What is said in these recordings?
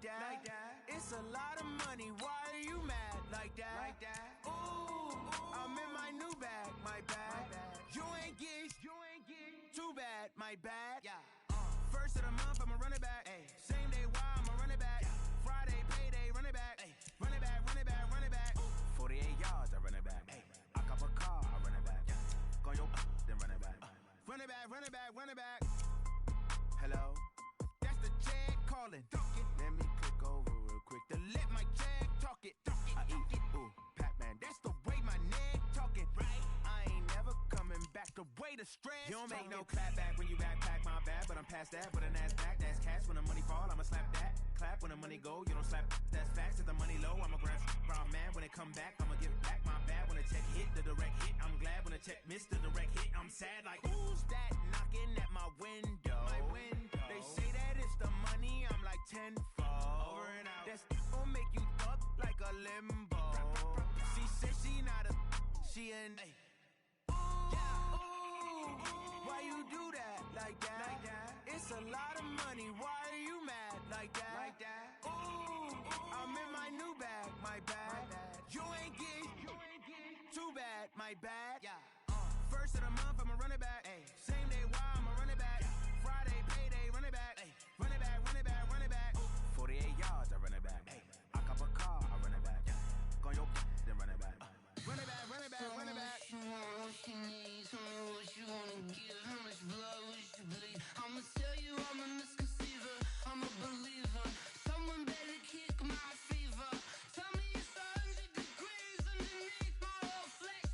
like that. It's a lot of money, why are you mad like that? Ooh, I'm in my new bag, my bad. You ain't get too bad, my bad. Yeah. First of the month, I'ma run it back. Ay. Same day, why I'ma run it back. Friday, payday, run it back. Ay. Run it back, run it back, run it back. 48 yards, I run it back. Ay. I cop a car, I run it back. Go your then run it back. Run it back, run it back, run it back. Hello? That's the check calling. Let me click over real quick to let my check talk it. I eat it, ooh, Pac-Man. That's the way my neck talking. Right? I ain't never coming back the way the stress. You don't make no clap back when you backpack my bad, but I'm past that with an ass back. That's cash when the money fall, I'ma slap that. Clap when the money go, you don't slap. That's facts. If the money low, I'ma grab brown man. When it come back, I'ma give back my bad. When the check hit, the direct hit. I'm glad when the check missed the direct hit. I'm sad like, who's that knocking at my window? My window. They say that it's the money, I'm like tenfold. Over and out. That's gon' make you up like a limbo. She said she not a, she an. Why you do that like that? It's a lot of money, why are you mad like that? Ooh, I'm in my new bag, my bad. You ain't get too bad, my bad. Yeah. First of the month, I'ma run it back. Ay. Same day, why I'ma run it back. Friday, payday, run it back. Ay. Run it back, run it back, run it back. 48 yards, I run it back. Ay. I cop a car, I run it back. Go your then run it back. Run it back, run it back, run it back. What you want, what you need, tell me what you wanna give. How much blood would you bleed? I'ma tell you I'm a misconceiver, I'm a believer. Someone better kick my fever. Tell me it's 100 degrees underneath my whole flesh.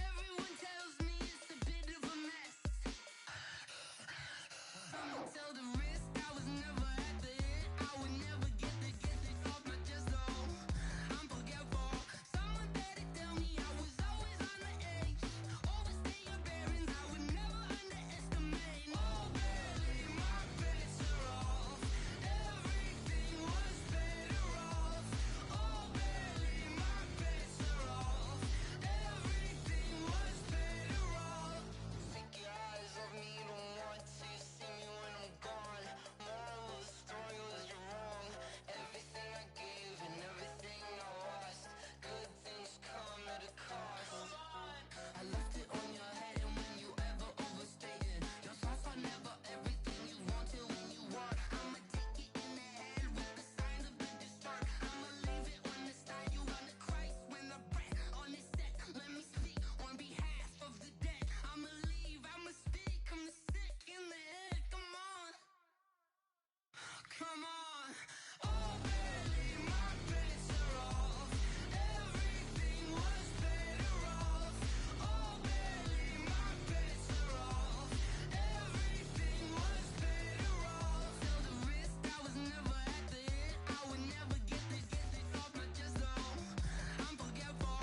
Everyone tells me it's a bit of a mess. I'ma tell the risk I was never at the end. I would never get this off my chest though. I'm forgetful. Someone better tell me I was always on the edge. Overstay your bearings, I would never underestimate. Oh baby, my bets are off. Everything was better off. Oh baby, my bets are off. Everything was better off. Take your eyes off me, you don't want to see me when I'm gone. Moral of the story was you're wrong. Everything I gave and everything I lost. Good things come at a cost. I left it on your head, and when you ever overstated, your thoughts are never everything you wanted when you want. I'ma take it in the head with the signs of the distort. I'ma leave it on the side. You run the Christ when the breath on this set. Let me speak on behalf of the dead. I'ma leave, I'ma speak. I'm sick in the head. Come on, come on. Oh baby, my bets are off. Everything was better off. Oh baby, my bets are off. Everything was better off. Till the risk I was never at the end. I would never get this off my chest though. I'm forgetful.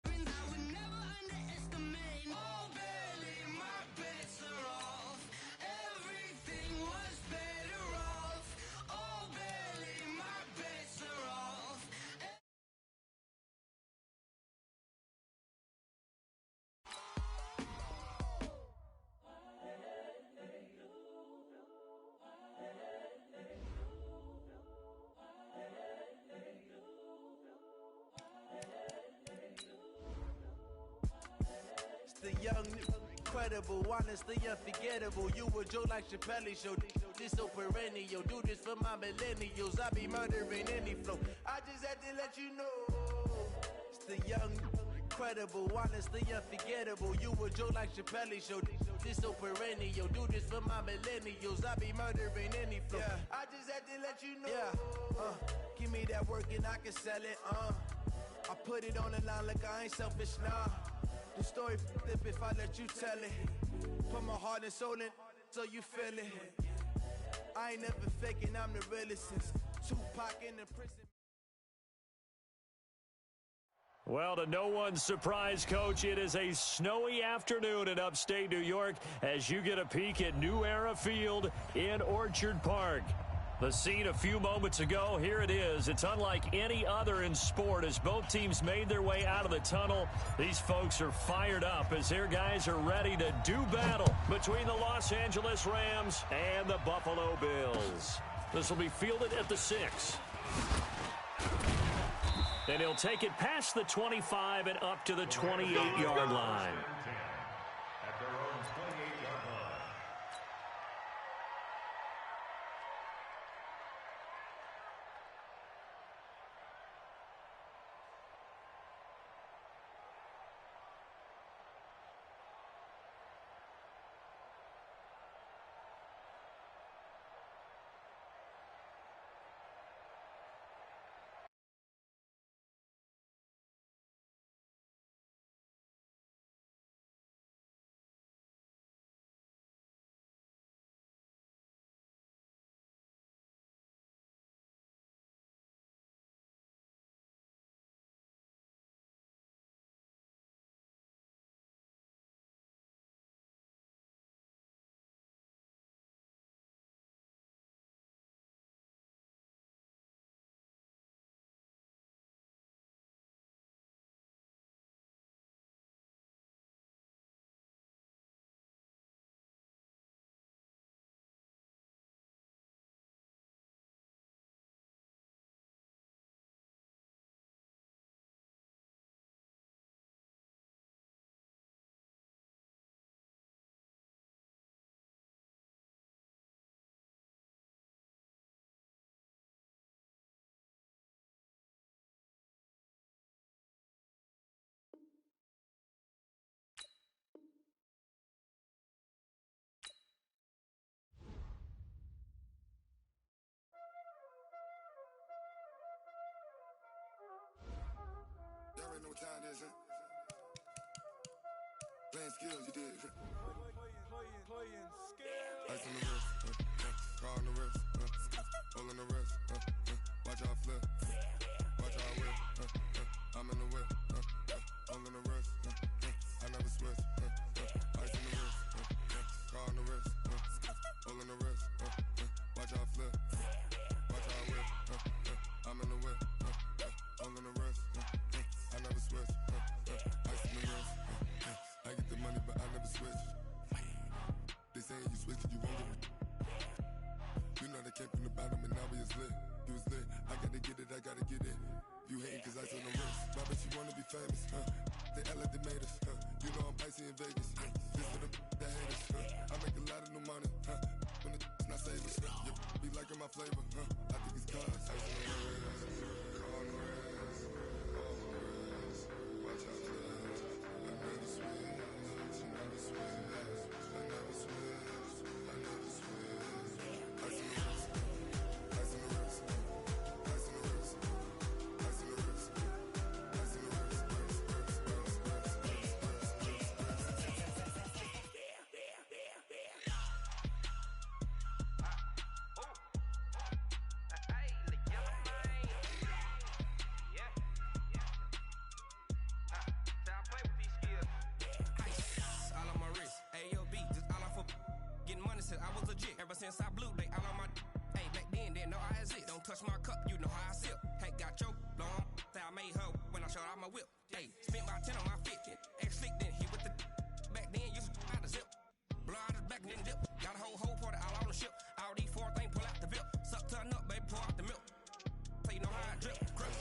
I would never underestimate. Oh baby, my bets are off. Everything was better off. Oh baby, my bets are off. It's the young, incredible, honestly unforgettable. You a joke like Chappelle Show. This so perennial. Do this for my millennials. I be murdering any flow. I just had to let you know. It's the young, incredible, honestly unforgettable. You a joke like Chappelle Show. This so perennial. Do this for my millennials. I be murdering any flow. Yeah. I just had to let you know. Yeah. Give me that work and I can sell it. I put it on the line like I ain't selfish, nah. The story flip if I let you tell it. Put my heart and soul in so you feel it. I ain't never faking, I'm the realest since Tupac in the prison. Well, to no one's surprise, Coach, it is a snowy afternoon in upstate New York as you get a peek at New Era Field in Orchard Park. The scene a few moments ago, here it is. It's unlike any other in sport as both teams made their way out of the tunnel. These folks are fired up as their guys are ready to do battle between the Los Angeles Rams and the Buffalo Bills. This will be fielded at the 6. And he'll take it past the 25 and up to the 28-yard line. Y'all already know what time it is, huh? Playing skills, you did. Playing skills. Ice on the wrist, car on the wrist, hole in the wrist, watch how I flip, watch how I whip, I'm in the whip, hole in the wrist, I never switch, ice on the wrist, car on the wrist, hole in the wrist, watch how I flip, watch how I whip, I'm in the whip, hole in the wrist, I never switch, ice on the wrist, I get the money but I never switch. They saying you switch, you won't get it. You know they came from the bottom and now we is lit. You was lit, I gotta get it, I gotta get it. You hating cause ice on the wrist. My bitch, you wanna be famous, They act like they made us, You know I'm icy in Vegas, This for the that hate us, I make a lot of new money, When the not saving, You be liking my flavor, I think it's cause ice on the wrist, on the wrist, on the wrist. Watch out for that, I never switch, I never switch. Since I blew, they all on my hey, back then, didn't know I had it. Don't touch my cup, you know how I sip. Hey, got your long, say I made her when I showed out my whip. Hey, spent about 10 on my fit. Ex slick, then he with the back then, used to out the zip. Blow out his back and then dip. Got a whole party all on the ship. All these 4 things, pull out the VIP. Suck to a nut, baby, pour out the milk. So you know how I drip. Crip.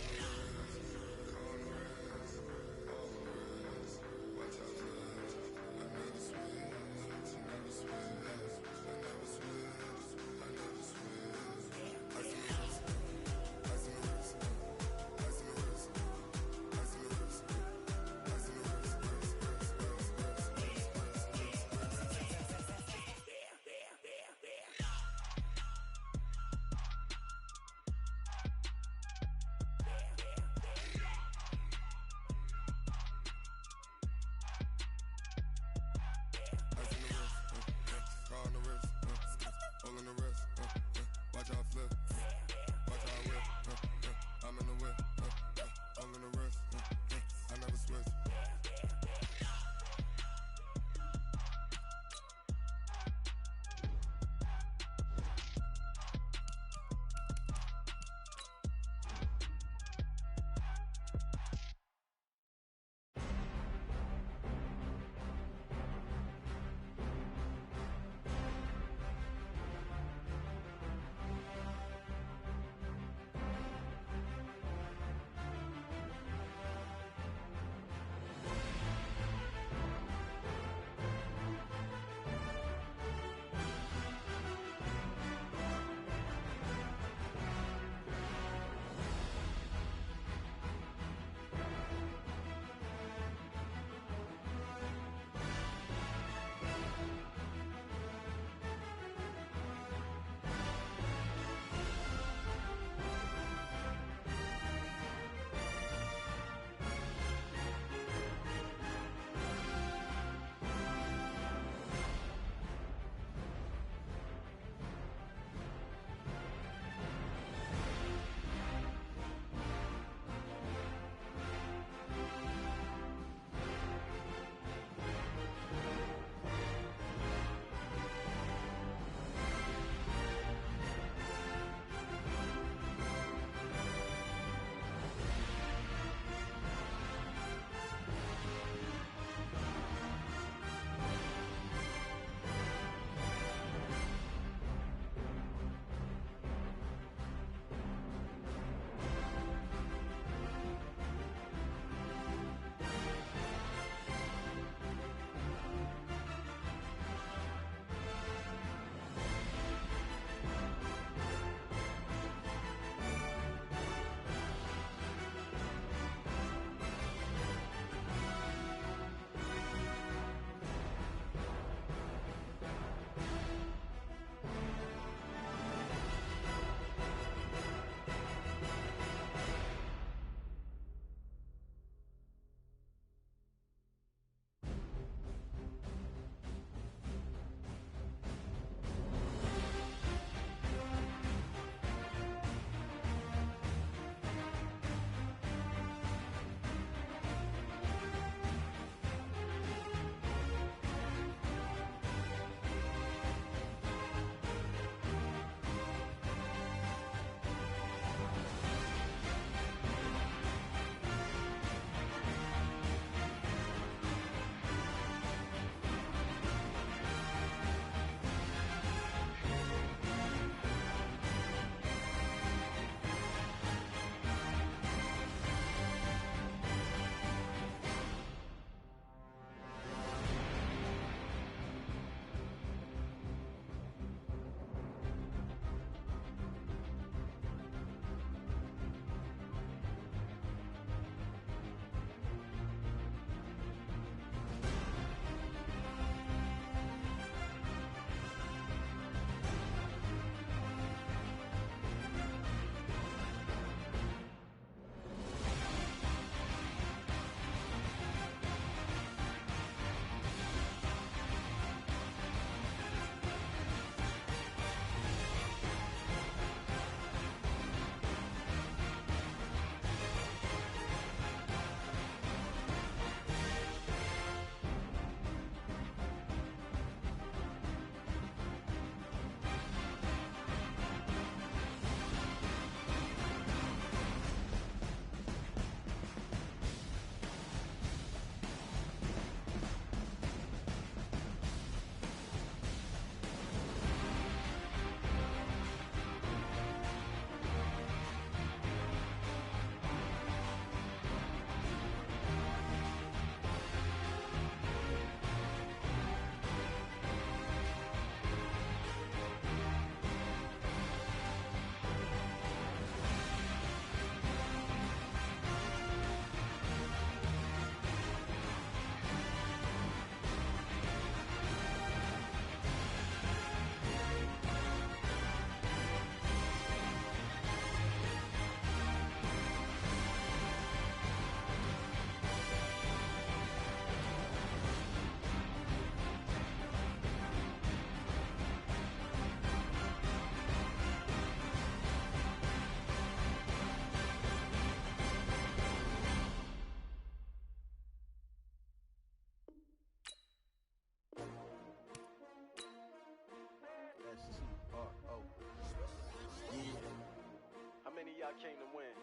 came to win.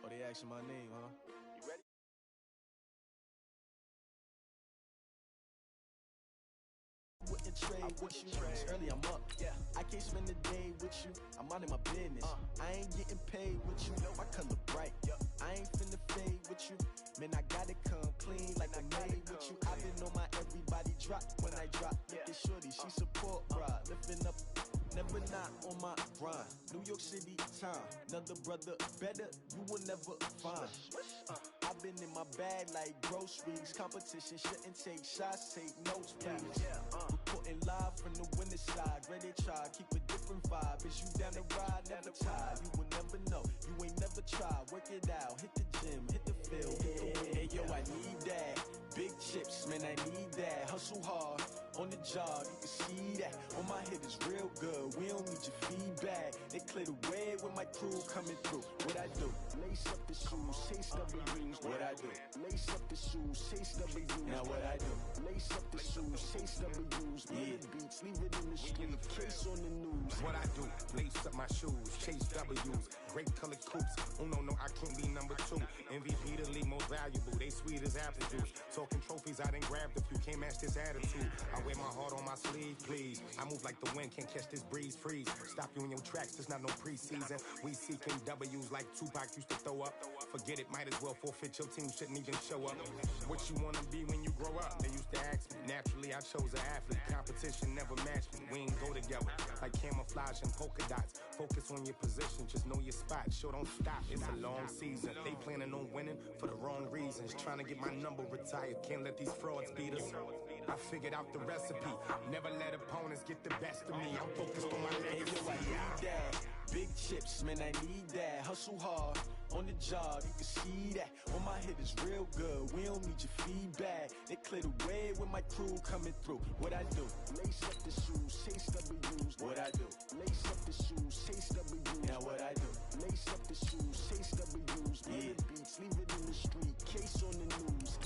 Oh, they asking my name, huh? You ready? Wouldn't trade with you. Early I'm up. Yeah. I can't spend the day with you. I'm out of my business. I ain't getting paid with you. My color bright. I ain't finna fade with you. Man, I gotta come clean like I made with you. I've been on my everybody drop when I drop. Look at shorty, she support ride. Lifting up, never not on my grind. New York City time. Another brother better, you will never find. I've been in my bag like groceries. Competition shouldn't take shots, take notes, please. Reporting live from the winning side. Ready to try, keep a different vibe. Is you down the ride, never tired. You will never know, you ain't never tried. Work it out, hit the gym, hit the field. Hey yo, I need that. Big chips, man, I need that. Hustle hard, on the job, you can see that. On my hit is real good, we don't need your feedback. They clear the way with my crew coming through. What I do? Lace up the shoes, chase W's. What I do? Lace up the shoes, chase W's. Now what I do? Lace up the shoes, chase W's. Yeah, beats, leave it in the street, case on the news. What I do? Lace up my shoes, chase W's. Great colored coops. Oh no, I can't be number 2. MVP the league most valuable. They sweet as apple juice. Talking trophies, I done grabbed a few. Can't match this attitude. I wear my heart on my sleeve, please. I move like the wind, can't catch this breeze. Freeze. Stop you in your tracks. There's not no preseason. We seeking W's like Tupac used to throw up. Forget it, might as well forfeit. Your team shouldn't even show up. What you wanna be when you grow up? They used to ask me. Naturally, I chose an athlete. Competition never matched me. We ain't go together like camouflage and polka dots. Focus on your position, just know your spot. Sure, don't stop. It's a long season. They planning on winning for the wrong reasons. Trying to get my number retired. Can't let these frauds beat us. I figured out the recipe. Never let opponents get the best of me. I'm focused on my legacy. Hey, yo, I need that. Big chips, man, I need that. Hustle hard, on the job, you can see that. On my hit is real good, we don't need your feedback. They clear the way with my crew coming through. What I do? Lace up the shoes, chase W's. What I do? Lace up the shoes, chase W's. Now what I do? Lace up the shoes, chase W's. Yeah, beats, leave it in the street, case on the news.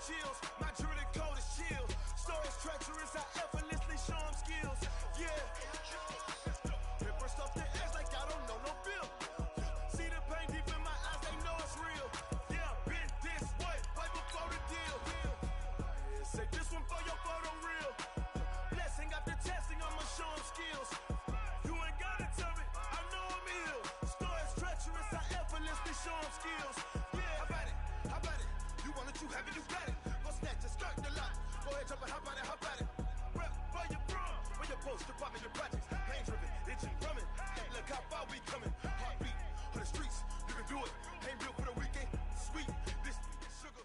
Chills. My jewelry code is chill. Stories treacherous, I effortlessly show them skills. Yeah. Pepper stuff the edge like I don't know no bill. See the pain deep in my eyes, they know it's real. Yeah, been this way, right before the deal. Say this one for your photo real. Blessing after testing, I'ma show them skills. You ain't gotta tell me, I know I'm ill. Stories treacherous, I effortlessly show them skills. Yeah, how about it? How about it? You want it, you have it, you got it. Start the lot. Go ahead, jump it, how about it, how about it? Rep for your bro, for your poster, popping your projects. Pain driven, itching, drumming. Look how far we coming. Heartbeat on the streets, you can do it. Ain't built for the weekend. Sweet, this sugar.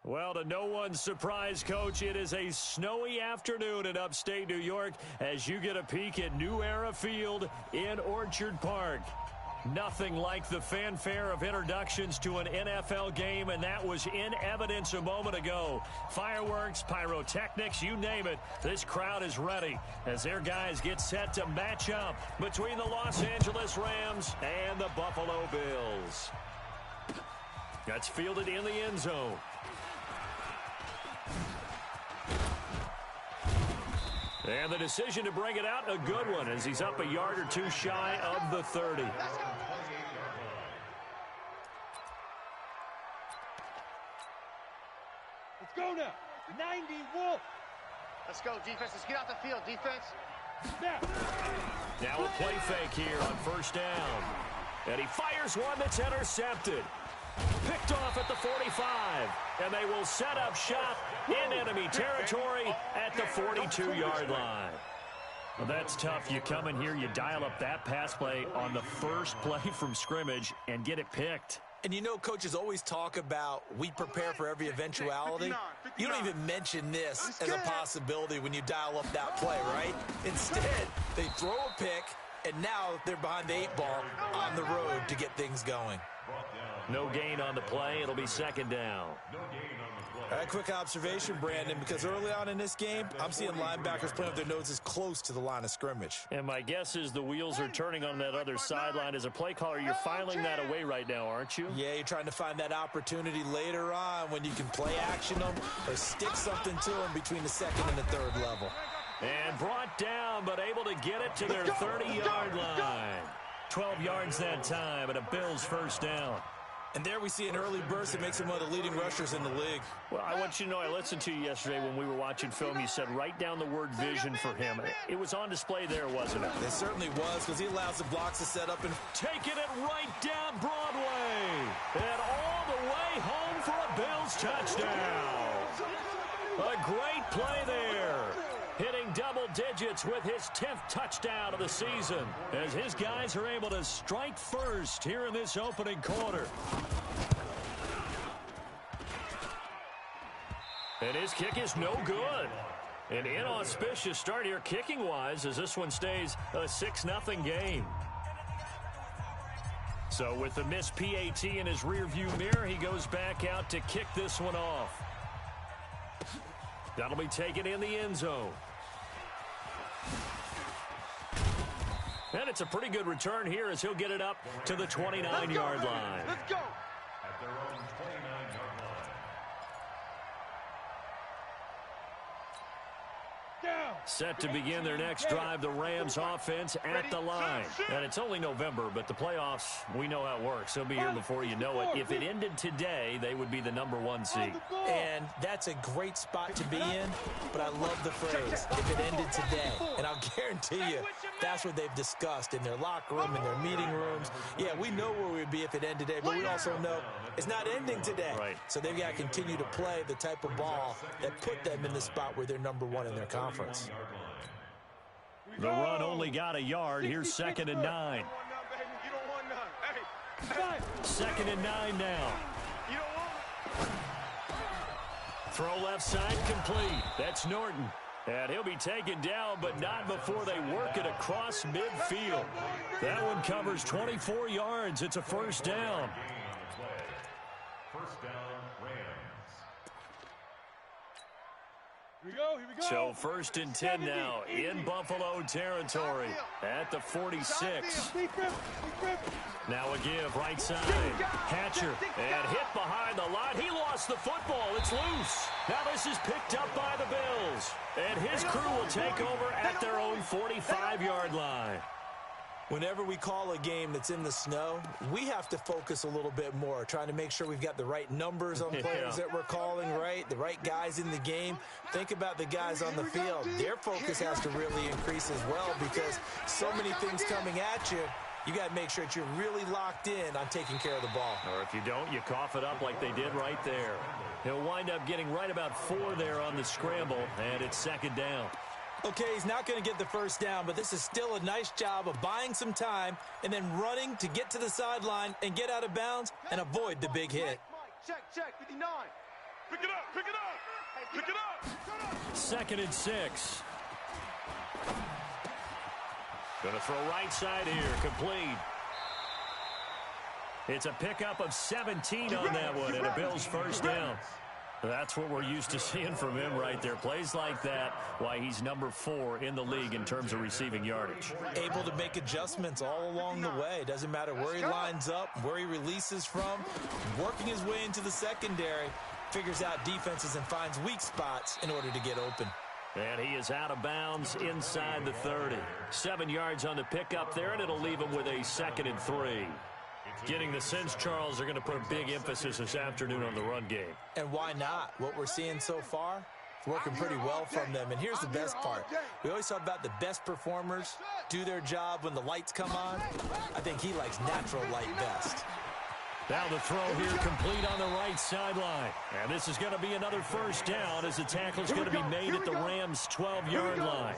Well, to no one's surprise, Coach, it is a snowy afternoon in upstate New York as you get a peek at New Era Field in Orchard Park. Nothing like the fanfare of introductions to an NFL game, and that was in evidence a moment ago. Fireworks, pyrotechnics, you name it. This crowd is ready as their guys get set to match up between the Los Angeles Rams and the Buffalo Bills. That's fielded in the end zone. And the decision to bring it out, a good one, as he's up a yard or two shy of the 30. Let's go now. 90 Wolf. Let's go, defense. Let's get out the field, defense. Snap. Now a play fake here on first down. And he fires one that's intercepted. Picked off at the 45. And they will set up shop in enemy territory at the 42-yard line. Well, that's tough. You come in here, you dial up that pass play on the first play from scrimmage and get it picked. And you know, coaches always talk about we prepare for every eventuality. You don't even mention this as a possibility when you dial up that play, right? Instead, they throw a pick, and now they're behind the 8 ball on the road to get things going. No gain on the play. It'll be second down. A quick observation, Brandon, because early on in this game, I'm seeing linebackers playing with their noses close to the line of scrimmage. And my guess is the wheels are turning on that other sideline. As a play caller, you're filing that away right now, aren't you? Yeah, you're trying to find that opportunity later on when you can play action them or stick something to them between the second and the third level. And brought down, but able to get it to their 30-yard line. 12 yards that time, and a Bills first down. And there we see an early burst that makes him one of the leading rushers in the league. Well, I want you to know, I listened to you yesterday when we were watching film. You said write down the word vision for him. It was on display there, wasn't it? It certainly was, because he allows the blocks to set up and taking it right down Broadway. And all the way home for a Bills touchdown. A great play there. Hitting double digits with his 10th touchdown of the season as his guys are able to strike first here in this opening quarter. And his kick is no good. An inauspicious start here kicking-wise as this one stays a 6-0 game. So with the missed PAT in his rearview mirror, he goes back out to kick this one off. That'll be taken in the end zone. And it's a pretty good return here as he'll get it up to the 29-yard line. Let's go. At their own 29-yard line. Set to begin their next drive, the Rams offense at the line. And it's only November, but the playoffs, we know how it works. They'll be here before you know it. If it ended today, they would be the #1 seed. And that's a great spot to be in, but I love the phrase, if it ended today. And I'll guarantee you, that's what they've discussed in their locker room, in their meeting rooms. Yeah, we know where we'd be if it ended today, but we also know it's not ending today. Right. So they've got to continue to play the type of ball that put them in the spot where they're #1 in their conference. The run only got a yard. Here's 2nd and 9. 2nd and 9 now. Throw left side complete. That's Norton. And he'll be taken down, but not before they work it across midfield. That one covers 24 yards. It's a first down. First down, Rams. Here we go. So 1st and 10 now in Buffalo territory at the 46. Now a give right side. Hatcher and hit behind the line. He lost the football. It's loose. Now this is picked up by the Bills. And his crew will take over at their own 45-yard line. Whenever we call a game that's in the snow, we have to focus a little bit more, trying to make sure we've got the right numbers on players that we're calling, right? The right guys in the game. Think about the guys on the field. Their focus has to really increase as well because so many things coming at you. You got to make sure that you're really locked in on taking care of the ball. Or if you don't, you cough it up like they did right there. He'll wind up getting right about 4 there on the scramble, and it's 2nd down. Okay, he's not going to get the first down, but this is still a nice job of buying some time and then running to get to the sideline and get out of bounds and avoid the big hit. Check, 59. Pick it up. 2nd and 6. Gonna throw right side here, complete. It's a pickup of 17 on that one, and a Bills first down. That's what we're used to seeing from him right there. Plays like that, why he's #4 in the league in terms of receiving yardage. Able to make adjustments all along the way. Doesn't matter where he lines up, where he releases from. Working his way into the secondary, figures out defenses and finds weak spots in order to get open. And he is out of bounds inside the 30. 7 yards on the pickup there, and it'll leave him with a 2nd and 3. Getting the sense, Charles, are going to put a big emphasis this afternoon on the run game. And why not? What we're seeing so far, it's working pretty well from them. And here's the best part. We always talk about the best performers do their job when the lights come on. I think he likes natural light best. Now the throw here complete on the right sideline. And this is going to be another first down as the tackle's going to be made at the Rams' 12-yard line.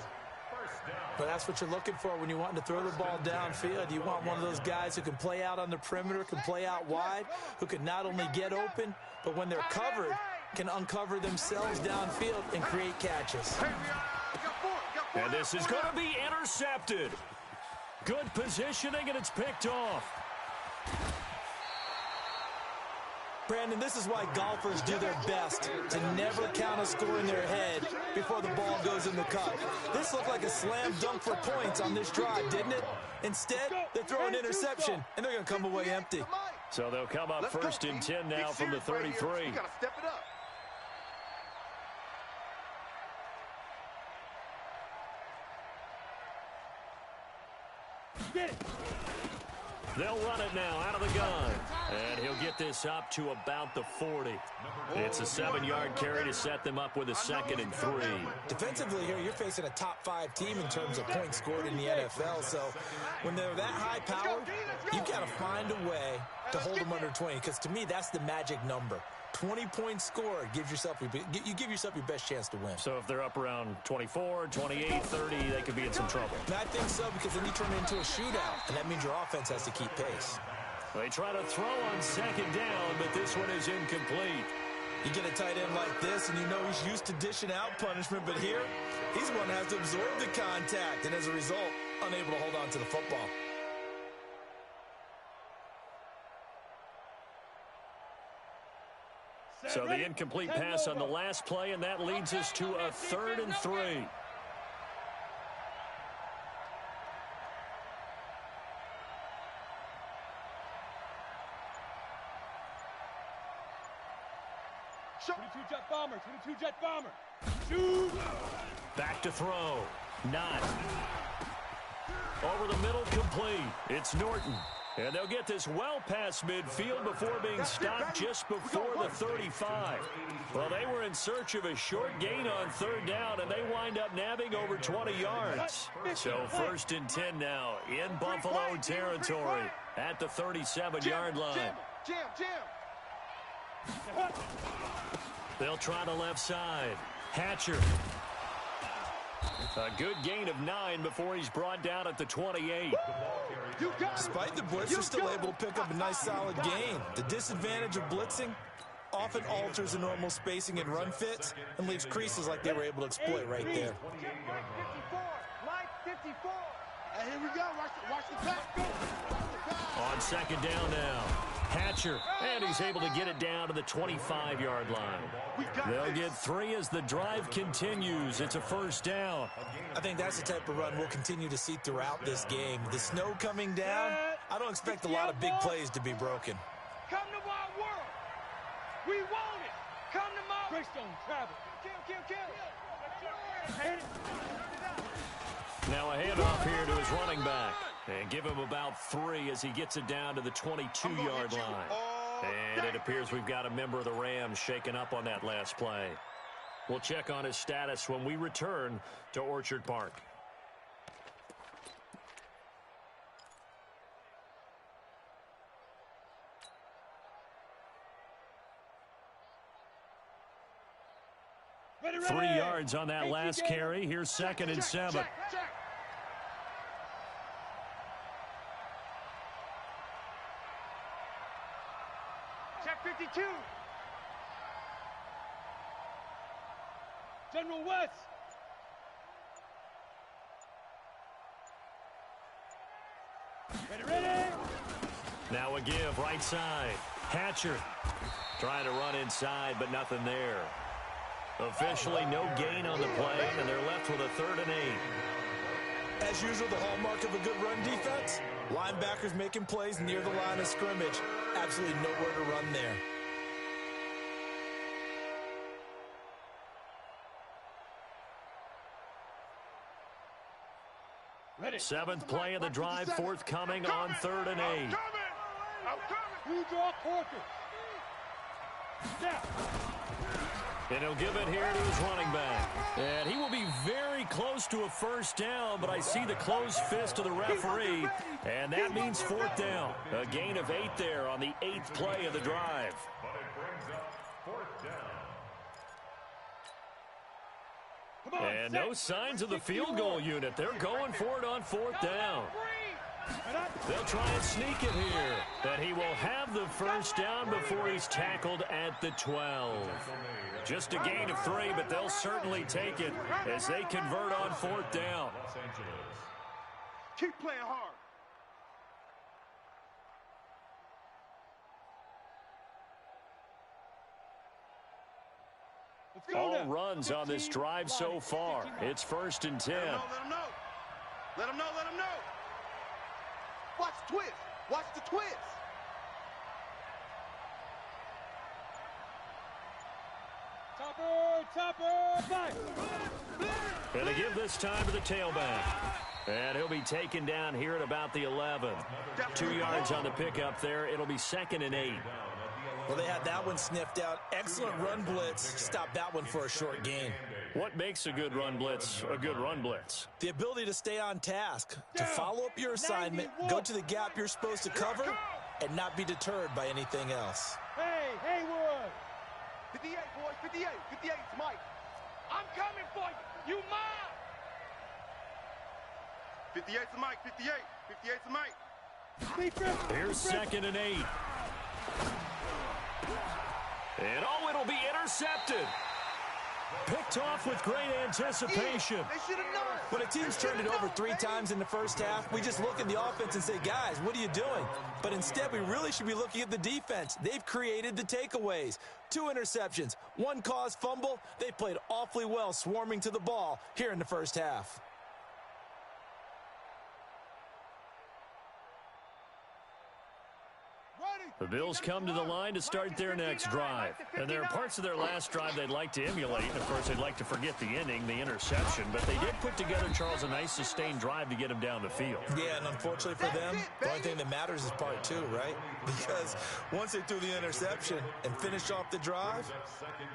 But that's what you're looking for when you want to throw the ball downfield. You want one of those guys who can play out on the perimeter, can play out wide, who can not only get open, but when they're covered, can uncover themselves downfield and create catches. And this is going to be intercepted. Good positioning, and it's picked off. Brandon, this is why golfers do their best to never count a score in their head before the ball goes in the cup. This looked like a slam dunk for points on this drive, didn't it? Instead, they throw an interception, and they're going to come away empty. So they'll come up first and 10 now from the 33. We got to step it up. Get it. They'll run it now out of the gun. And he'll get this up to about the 40. It's a 7-yard carry to set them up with a 2nd and 3. Defensively here, you're facing a top-5 team in terms of points scored in the NFL. So when they're that high-powered, you got to find a way to hold them under 20. Because to me, that's the magic number. 20 points scored, you give yourself your best chance to win. So if they're up around 24, 28, 30, they could be in some trouble. And I think so, because then you turn it into a shootout, and that means your offense has to keep pace. They try to throw on 2nd down, but this one is incomplete. You get a tight end like this, and you know he's used to dishing out punishment, but here, he's the one that has to absorb the contact, and as a result, unable to hold on to the football. So the incomplete pass on the last play, and that leads us to a 3rd and 3. Jet bomber, 22 jet bomber. Shoot! Back to throw. Not. Over the middle, complete. It's Norton. And they'll get this well past midfield before being stopped just before the 35. Well, they were in search of a short gain on 3rd down, and they wind up nabbing over 20 yards. So 1st and 10 now in Buffalo territory at the 37-yard line. They'll try the left side. Hatcher. A good gain of 9 before he's brought down at the 28. Despite the blitz, they're still able to pick up a nice solid gain. The disadvantage of blitzing often alters the normal spacing and run fits and leaves creases like they were able to exploit right there. 54, line 54. And here we go. Watch the pass go. On 2nd down now. Hatcher, and he's able to get it down to the 25-yard line. They'll get 3 as the drive continues. It's a 1st down. I think that's the type of run we'll continue to see throughout this game. The snow coming down, I don't expect a lot of big plays to be broken. Come to my world. We want it. Come to my world. Greystone, travel. Kill. Now a handoff here to his running back. And give him about 3 as he gets it down to the 22-yard line. And it appears we've got a member of the Rams shaken up on that last play. We'll check on his status when we return to Orchard Park. Ready. 3 yards on that last carry. Here's 2nd and 7. Check. Check 52. General West. Ready. Now a give, right side. Hatcher trying to run inside, but nothing there. Officially no gain on the play, and they're left with a 3rd and 8. As usual, the hallmark of a good run defense, linebackers making plays near the line of scrimmage. Absolutely nowhere to run there. Ready. 7th play of the drive, forthcoming on 3rd and 8. I'm coming. You draw Corker. Snap. And he'll give it here to his running back. And he will be very close to a 1st down, but I see the closed fist of the referee, and that means 4th down. A gain of 8 there on the 8th play of the drive. But it brings up 4th down. And no signs of the field goal unit. They're going for it on 4th down. They'll try and sneak it here. But he will have the 1st down before he's tackled at the 12. Just a gain of 3, but they'll certainly take it as they convert on 4th down. Los Angeles. Keep playing hard. All runs on this drive so far. It's 1st and 10. Let him know. Let him know. Let him know. Watch the twist. Watch the twist. Topper, fight. And they give this time to the tailback. And he'll be taken down here at about the 11. 2 yards on the pickup there. It'll be 2nd and 8. Well, they had that one sniffed out. Excellent run blitz. Stop that one for a short gain. What makes a good run blitz a good run blitz? The ability to stay on task, to follow up your assignment, go to the gap you're supposed to cover, and not be deterred by anything else. Hey, Haywood. 58, boys. 58. 58, it's Mike. I'm coming for you. You mine. 58 to Mike. 58. 58 to Mike. Here's 2nd and 8. And it'll be intercepted. Picked off with great anticipation. They should have known. When a team's turned it over 3 times in the first half, we just look at the offense and say, guys, what are you doing? But instead, we really should be looking at the defense. They've created the takeaways. 2 interceptions, 1 caused fumble. They played awfully well swarming to the ball here in the first half. The Bills come to the line to start their next drive. And there are parts of their last drive they'd like to emulate. And, of course, they'd like to forget the ending, the interception. But they did put together, Charles, a nice sustained drive to get him down the field. Yeah, and unfortunately for them, the only thing that matters is part 2, right? Because once they threw the interception and finished off the drive,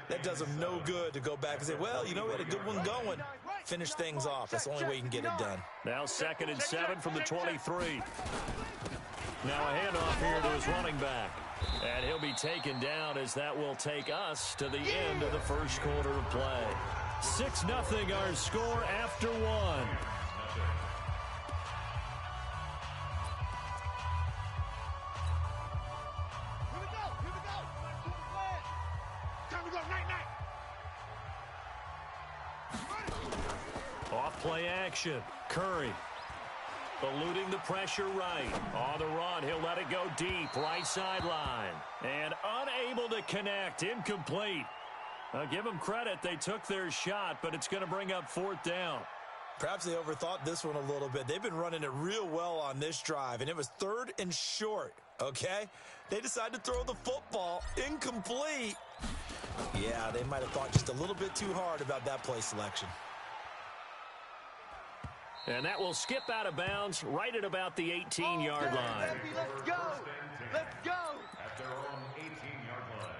that does them no good to go back and say, well, you know, we had a good one going. Finish things off. That's the only way you can get it done. Now 2nd and 7 from the 23. Now a handoff here to his running back. And he'll be taken down as that will take us to the end of the first quarter of play. 6-0 our score after 1. Here we go. Time to go. Night. Off play action. Curry. Eluding the pressure right. On the run, he'll let it go deep. Right sideline. And unable to connect. Incomplete. Give them credit. They took their shot, but it's going to bring up 4th down. Perhaps they overthought this one a little bit. They've been running it real well on this drive, and it was 3rd and short, okay? They decided to throw the football. Incomplete. Yeah, they might have thought just a little bit too hard about that play selection. And that will skip out of bounds right at about the 18-yard line. Let's go. Let's go. At their own 18-yard line.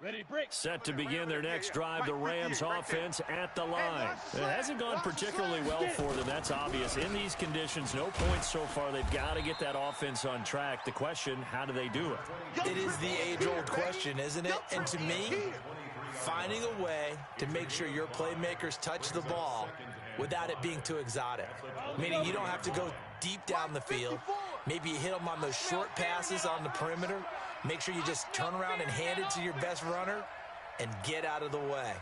Ready, break. Set to begin their next drive, the Rams offense at the line. It hasn't gone particularly well for them, that's obvious. In these conditions, no points so far. They've got to get that offense on track. The question, how do they do it? It is the age-old question, isn't it? And to me, finding a way to make sure your playmakers touch the ball without it being too exotic. Meaning you don't have to go deep down the field. Maybe you hit them on those short passes on the perimeter. Make sure you just turn around and hand it to your best runner and get out of the way.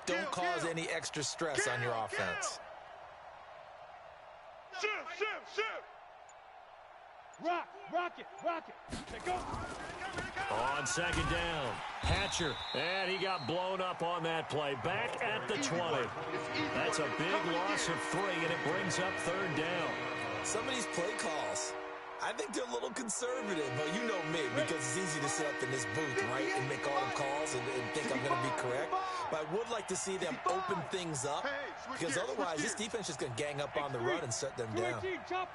Don't cause any extra stress on your offense. Shoot. Rock it. Take go. On 2nd down, Hatcher, and he got blown up on that play. Back at the 20. That's a big loss of 3, and it brings up 3rd down. Some of these play calls, I think they're a little conservative, but you know me, because it's easy to sit up in this booth, right, and make all the calls and think I'm going to be correct. But I would like to see them open things up, because otherwise this defense is going to gang up on the run and shut them down. Hey, 58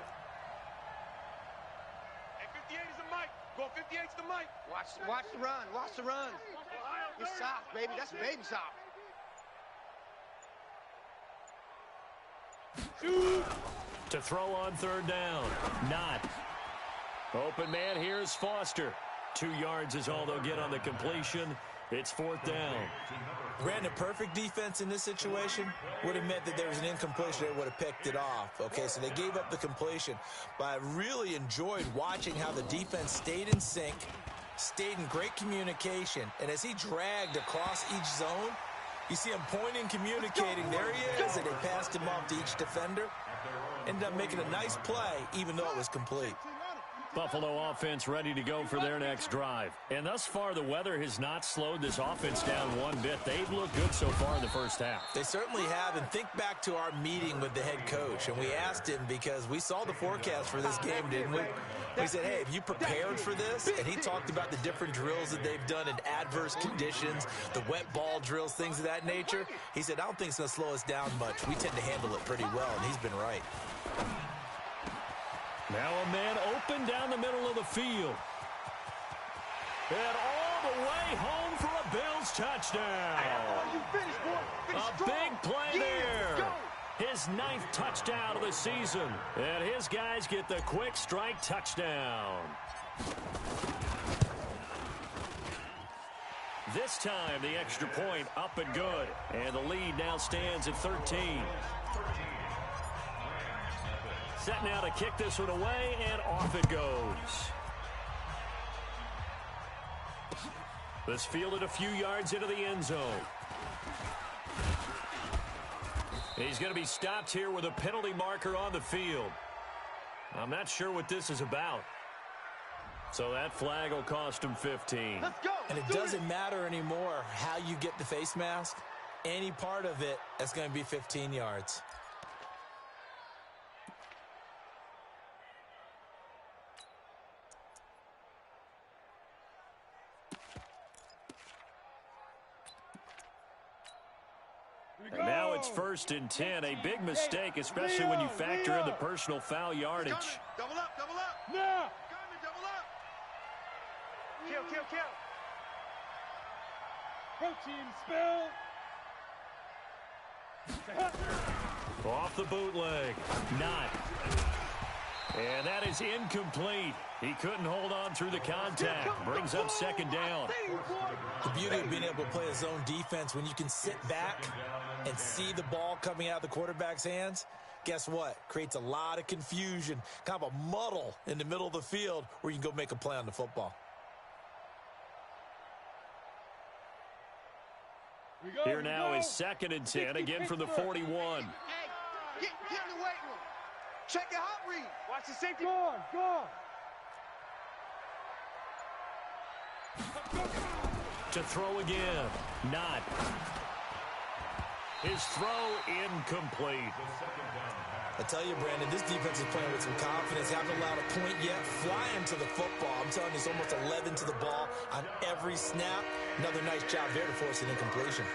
is the mic. Go 58 to the mic. Watch the run. Watch the run. You're soft, baby. That's baby soft. Shoot. To throw on 3rd down. Not. Open man, here's Foster. 2 yards is all they'll get on the completion. It's 4th down. Brandon, perfect defense in this situation would have meant that there was an incompletion. They would have picked it off. Okay, so they gave up the completion. But I really enjoyed watching how the defense stayed in sync, stayed in great communication. And as he dragged across each zone, You see him pointing, communicating. There he is, and they passed him off to each defender. Ended up making a nice play, even though it was complete. Buffalo offense ready to go for their next drive. And thus far, the weather has not slowed this offense down one bit. They've looked good so far in the first half. They certainly have. And think back to our meeting with the head coach. And we asked him, because we saw the forecast for this game, didn't we? We said, hey, have you prepared for this? And he talked about the different drills that they've done in adverse conditions, the wet ball drills, things of that nature. He said, I don't think it's going to slow us down much. We tend to handle it pretty well, and he's been right. Now a man open down the middle of the field. And all the way home for a Bills touchdown. A big play there. His 9th touchdown of the season. And his guys get the quick strike touchdown. This time the extra point up and good. And the lead now stands at 13. Set now to kick this one away, and off it goes. This fielded a few yards into the end zone. He's going to be stopped here with a penalty marker on the field. I'm not sure what this is about. So that flag will cost him 15. Let's go. And it doesn't matter anymore how you get the face mask. Any part of it, that's going to be 15 yards. And now it's 1st and 10. A big mistake, especially when you factor in the personal foul yardage. Double up, double up. No. Double up. Kill. Protein spill. Off the bootleg. Not. And that is incomplete. He couldn't hold on through the contact. Brings up 2nd down. The beauty of being able to play a zone defense, when you can sit back and see the ball coming out of the quarterback's hands, guess what? Creates a lot of confusion, kind of a muddle in the middle of the field where you can go make a play on the football. Here now is 2nd and 10, again from the 41. Hey, get in the weight room. Check your hot read. Watch the safety. Go on. To throw again. Not. His throw incomplete. I tell you, Brandon, this defense is playing with some confidence. Haven't allowed a point yet. Flying to the football. I'm telling you, it's almost 11 to the ball on every snap. Another nice job there to force an incompletion.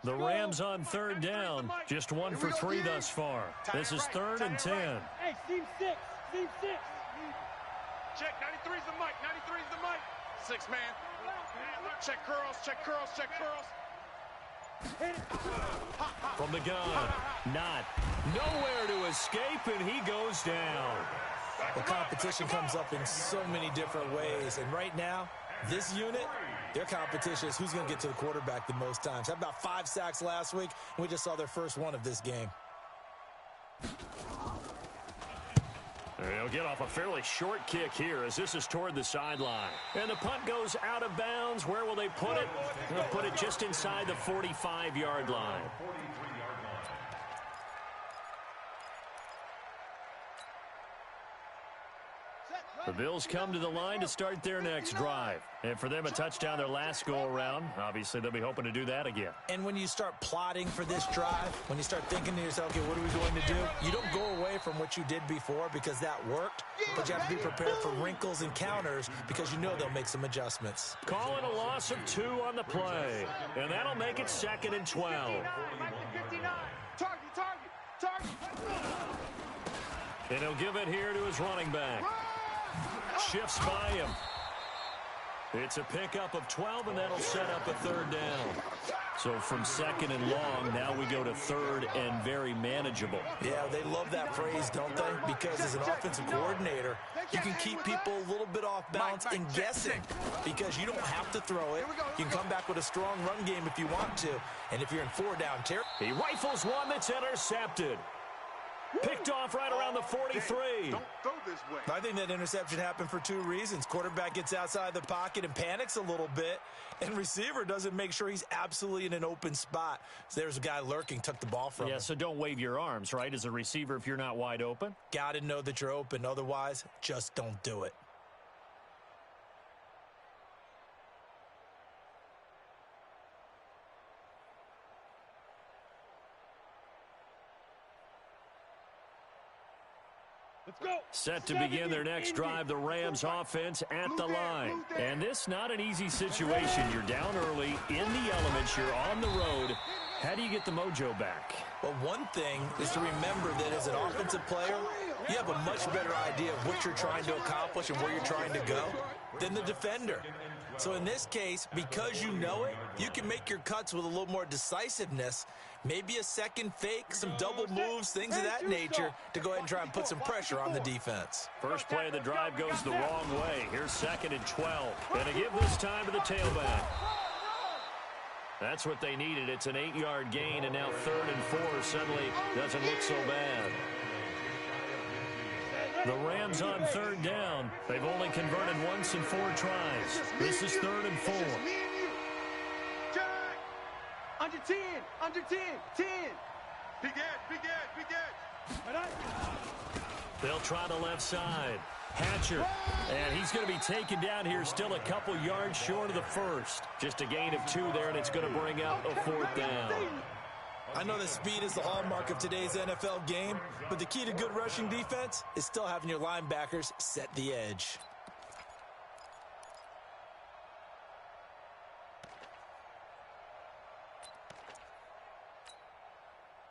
The Rams on 3rd down. Just 1 for 3 thus far. This is 3rd and 10. Hey, Team 6. Check, 93's the mic. 93's the mic. 6 man. Check curls. From the gun. Not. Nowhere to escape, and he goes down. The competition comes up in so many different ways. And right now, this unit, their competition is who's going to get to the quarterback the most times. Had about 5 sacks last week, and we just saw their first one of this game. They'll get off a fairly short kick here as this is toward the sideline. And the punt goes out of bounds. Where will they put it? They'll put it just inside the 45-yard line. The Bills come to the line to start their next drive. And for them, a touchdown their last go-around. Obviously, they'll be hoping to do that again. And when you start plotting for this drive, when you start thinking to yourself, okay, what are we going to do? You don't go away from what you did before because that worked, but you have to be prepared for wrinkles and counters because you know they'll make some adjustments. Call it a loss of 2 on the play. And that'll make it 2nd and 12. Target. And he'll give it here to his running back. Shifts by him. It's a pickup of 12, and that'll set up a third down. So from second and long, now we go to third and very manageable. Yeah, they love that phrase, don't they? Because as an offensive coordinator, you can keep people a little bit off balance and guessing because you don't have to throw it. You can come back with a strong run game if you want to. And if you're in four-down territory, he rifles one that's intercepted. Picked off right around the 43. Don't throw this way. I think that interception happened for two reasons. Quarterback gets outside the pocket and panics a little bit, and receiver doesn't make sure he's absolutely in an open spot. So there's a guy lurking, took the ball from him. Yeah, so don't wave your arms, right, as a receiver if you're not wide open. Got to know that you're open. Otherwise, just don't do it. Let's go. Set to begin their next drive, the Rams offense at the line. And this not an easy situation. You're down early, in the elements, you're on the road. How do you get the mojo back? Well, one thing is to remember that as an offensive player, you have a much better idea of what you're trying to accomplish and where you're trying to go than the defender. So in this case, because you know it, you can make your cuts with a little more decisiveness, maybe a second fake, some double moves, things of that nature to go ahead and try and put some pressure on the defense. First play of the drive goes the wrong way. Here's second and 12. And to give this time to the tailback. That's what they needed. It's an 8-yard gain, and now third and 4 suddenly doesn't look so bad. The Rams on third down. They've only converted once in 4 tries. This is third and 4. Under 10, under 10, 10. Big edge. They'll try the left side. Hatcher, and he's going to be taken down here, still a couple yards short of the first. Just a gain of 2 there, and it's going to bring up a 4th down. I know that speed is the hallmark of today's NFL game, but the key to good rushing defense is still having your linebackers set the edge.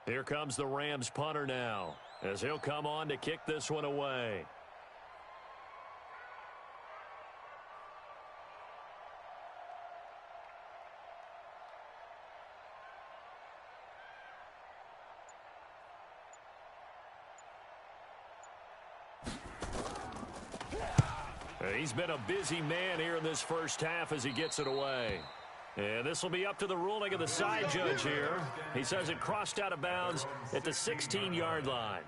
Here comes the Rams punter now, as he'll come on to kick this one away. He's been a busy man here in this first half as he gets it away. And this will be up to the ruling of the side judge here. He says it crossed out of bounds at the 16-yard line.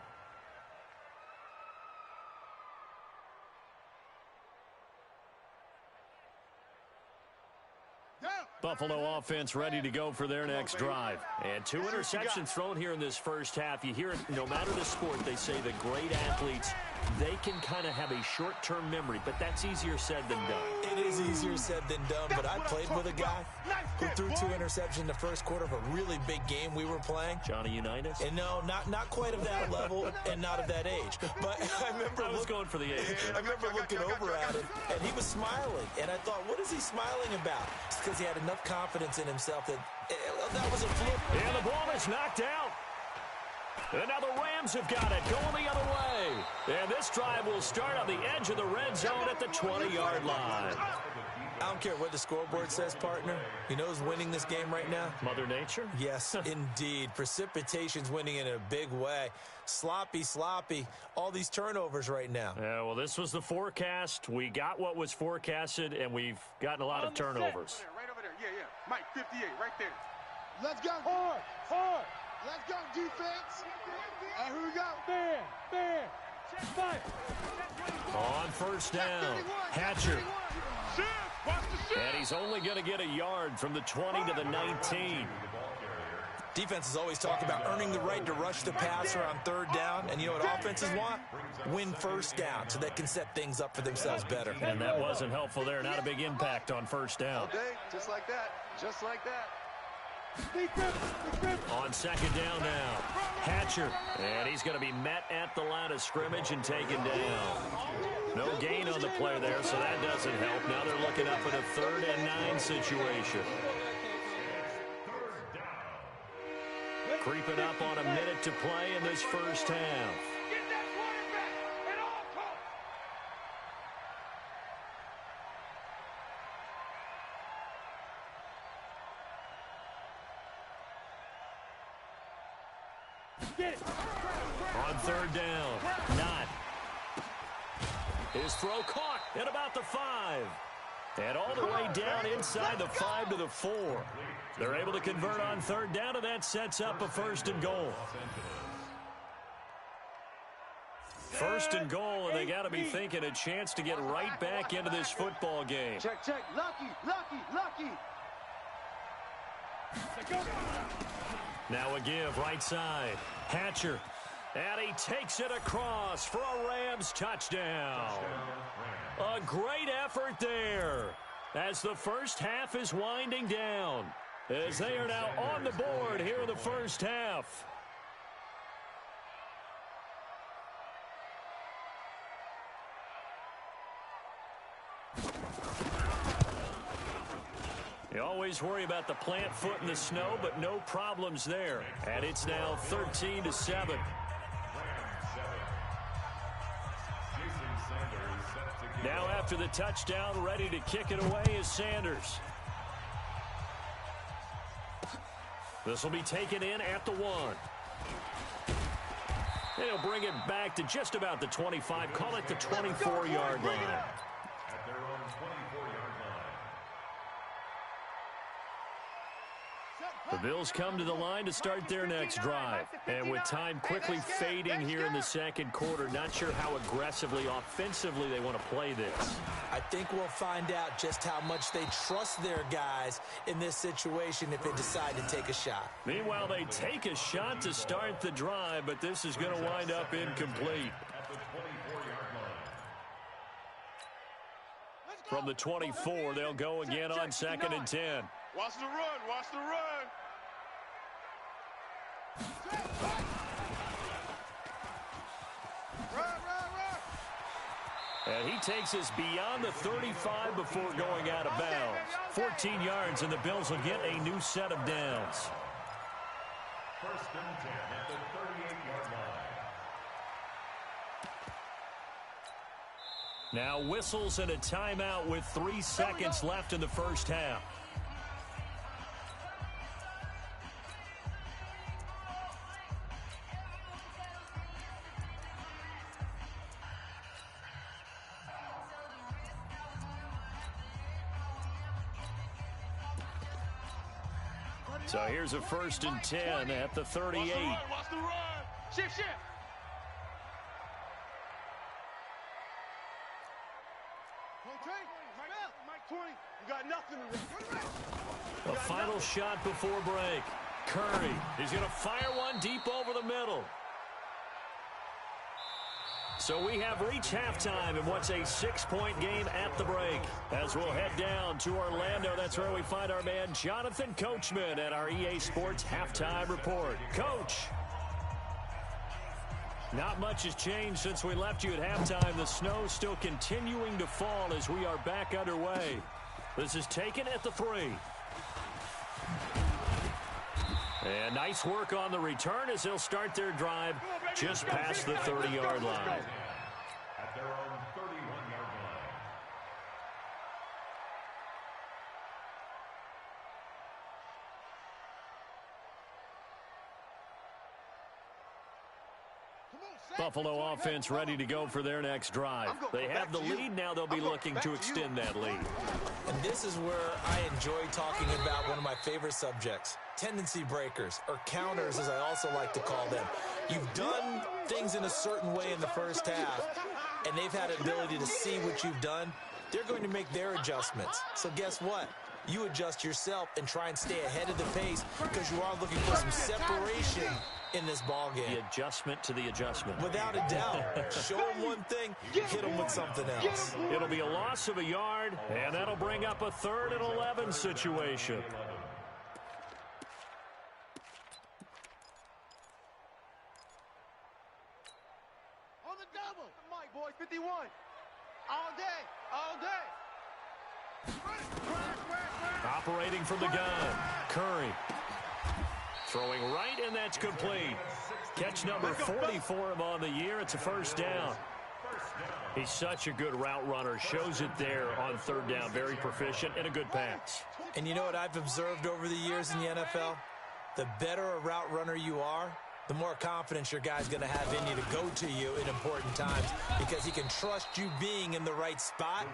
Buffalo offense ready to go for their next drive. And 2 interceptions thrown here in this first half. You hear it, no matter the sport, they say the great athletes, they can kind of have a short-term memory, but that's easier said than done. It is easier said than done, but I played with a guy who threw 2 interceptions in the first quarter of a really big game we were playing. Johnny Unitas? And no, not quite of that level and not of that age. But I was going for the age. I remember looking over at him, and he was smiling. And I thought, what is he smiling about? It's because he had enough confidence in himself that was a fluke. And the ball is knocked out. And now the Rams have got it, going the other way. And this drive will start on the edge of the red zone at the 20-yard line. I don't care what the scoreboard says, partner. You know who's winning this game right now? Mother Nature? Yes, indeed. Precipitation's winning in a big way. Sloppy. All these turnovers right now. Yeah, well, this was the forecast. We got what was forecasted, and we've gotten a lot of turnovers. Right over there. Yeah. Mike, 58, right there. Let's go. Hard. Let's go, defense. And here we go. Fair. Fight. On first down, Hatcher. And he's only going to get a yard from the 20 to the 19. Defenses always talk about earning the right to rush the passer on third down. And you know what offenses want? Win first down so they can set things up for themselves better. And that wasn't helpful there. Not a big impact on first down. All day, just like that. On second down now, Hatcher. And he's going to be met at the line of scrimmage and taken down. No gain on the play there, so that doesn't help. Now they're looking up at a 3rd and 9 situation. Creeping up on a minute to play in this first half. On third down, not. His throw caught at about the 5. And all the way down inside the 5 to the 4. They're able to convert on third down, and that sets up a 1st and goal. 1st and goal, and they got to be thinking a chance to get right back into this football game. Check, check. Lucky, lucky, lucky. Now a give, right side. Hatcher. And he takes it across for a Rams touchdown. A great effort there as the first half is winding down, as they are now on the board here in the first half. You always worry about the plant foot in the snow, but no problems there. And it's now 13-7. Now after the touchdown, ready to kick it away is Sanders. This will be taken in at the 1. They'll bring it back to just about the 25. Call it the 24-yard line. At their own 24-yard line. The Bills come to the line to start their next drive. And with time quickly fading here in the second quarter, not sure how aggressively, offensively they want to play this. I think we'll find out just how much they trust their guys in this situation if they decide to take a shot. Meanwhile, they take a shot to start the drive, but this is going to wind up incomplete. At the 24-yard line. From the 24, they'll go again on 2nd and 10. Watch the run. Watch the run. Run, run, run. And he takes us beyond the 35 before going out of bounds. 14 yards, and the Bills will get a new set of downs. 1st and 10 at the 38-yard line. Now whistles and a timeout with 3 seconds left in the first half. So here's a 1st and 10 at the 38. Watch the run. Shift, shift. Mike 20. You got nothing to do. A final shot before break. Curry is going to fire one deep over the middle. So we have reached halftime in what's a 6-point game at the break. As we'll head down to Orlando, that's where we find our man Jonathan Coachman at our EA Sports Halftime Report. Coach, not much has changed since we left you at halftime. The snow still continuing to fall as we are back underway. This is taken at the 3. And nice work on the return as they'll start their drive just past the 30-yard line. At their own 31-yard line. Buffalo offense ready to go for their next drive. They have the lead. Now they'll be looking to extend that lead. And this is where I enjoy talking about one of my favorite subjects, tendency breakers, or counters as I also like to call them. You've done things in a certain way in the first half, and they've had an ability to see what you've done. They're going to make their adjustments. So guess what? You adjust yourself and try and stay ahead of the pace because you are looking for some separation in this ball game. The adjustment to the adjustment. Without a doubt. Show them one thing, hit them with something else. It'll be a loss of a yard, and that'll bring up a 3rd and 11 situation. On the double. Mike, boy, 51. All day. All day. Operating from the gun, Curry. Throwing right, and that's complete. Catch number 40 for him on the year. It's a 1st down. He's such a good route runner. Shows it there on 3rd down. Very proficient and a good pass. And you know what I've observed over the years in the NFL? The better a route runner you are, the more confidence your guy's going to have in you to go to you in important times because he can trust you being in the right spot,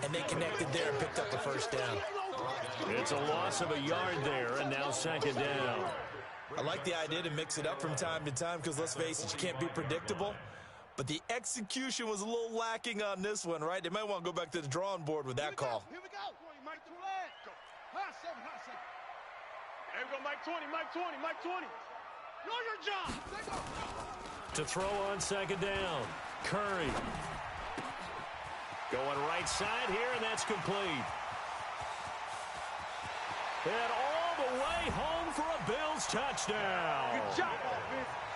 and they connected there and picked up the first down. It's a loss of a yard there, and now second down. I like the idea to mix it up from time to time because, let's face it, you can't be predictable. But the execution was a little lacking on this one, right? They might want to go back to the drawing board with that call. Here we go. Mike 20. Go. Hot 7, hot 7. Here we go, Mike 20, Mike 20, Mike 20. Know your job. To throw on second down, Curry. Going right side here, and that's complete. And all the way home for a Bills touchdown. Good job,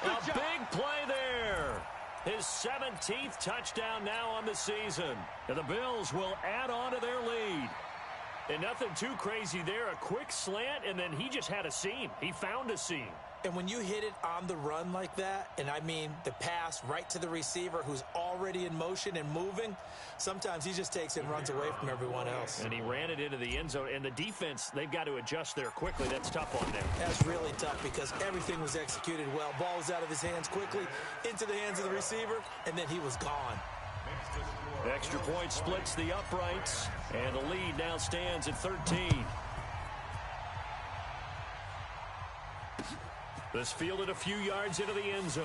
offense. A big play there. His 17th touchdown now on the season. And the Bills will add on to their lead. And nothing too crazy there. A quick slant, and then he just had a seam. He found a seam. And when you hit it on the run like that, and I mean the pass right to the receiver who's already in motion and moving, sometimes he just takes it and runs away from everyone else. And he ran it into the end zone. And the defense, they've got to adjust there quickly. That's tough on them. That's really tough because everything was executed well. Ball was out of his hands quickly, into the hands of the receiver, and then he was gone. Extra point splits the uprights, and the lead now stands at 13. This fielded a few yards into the end zone.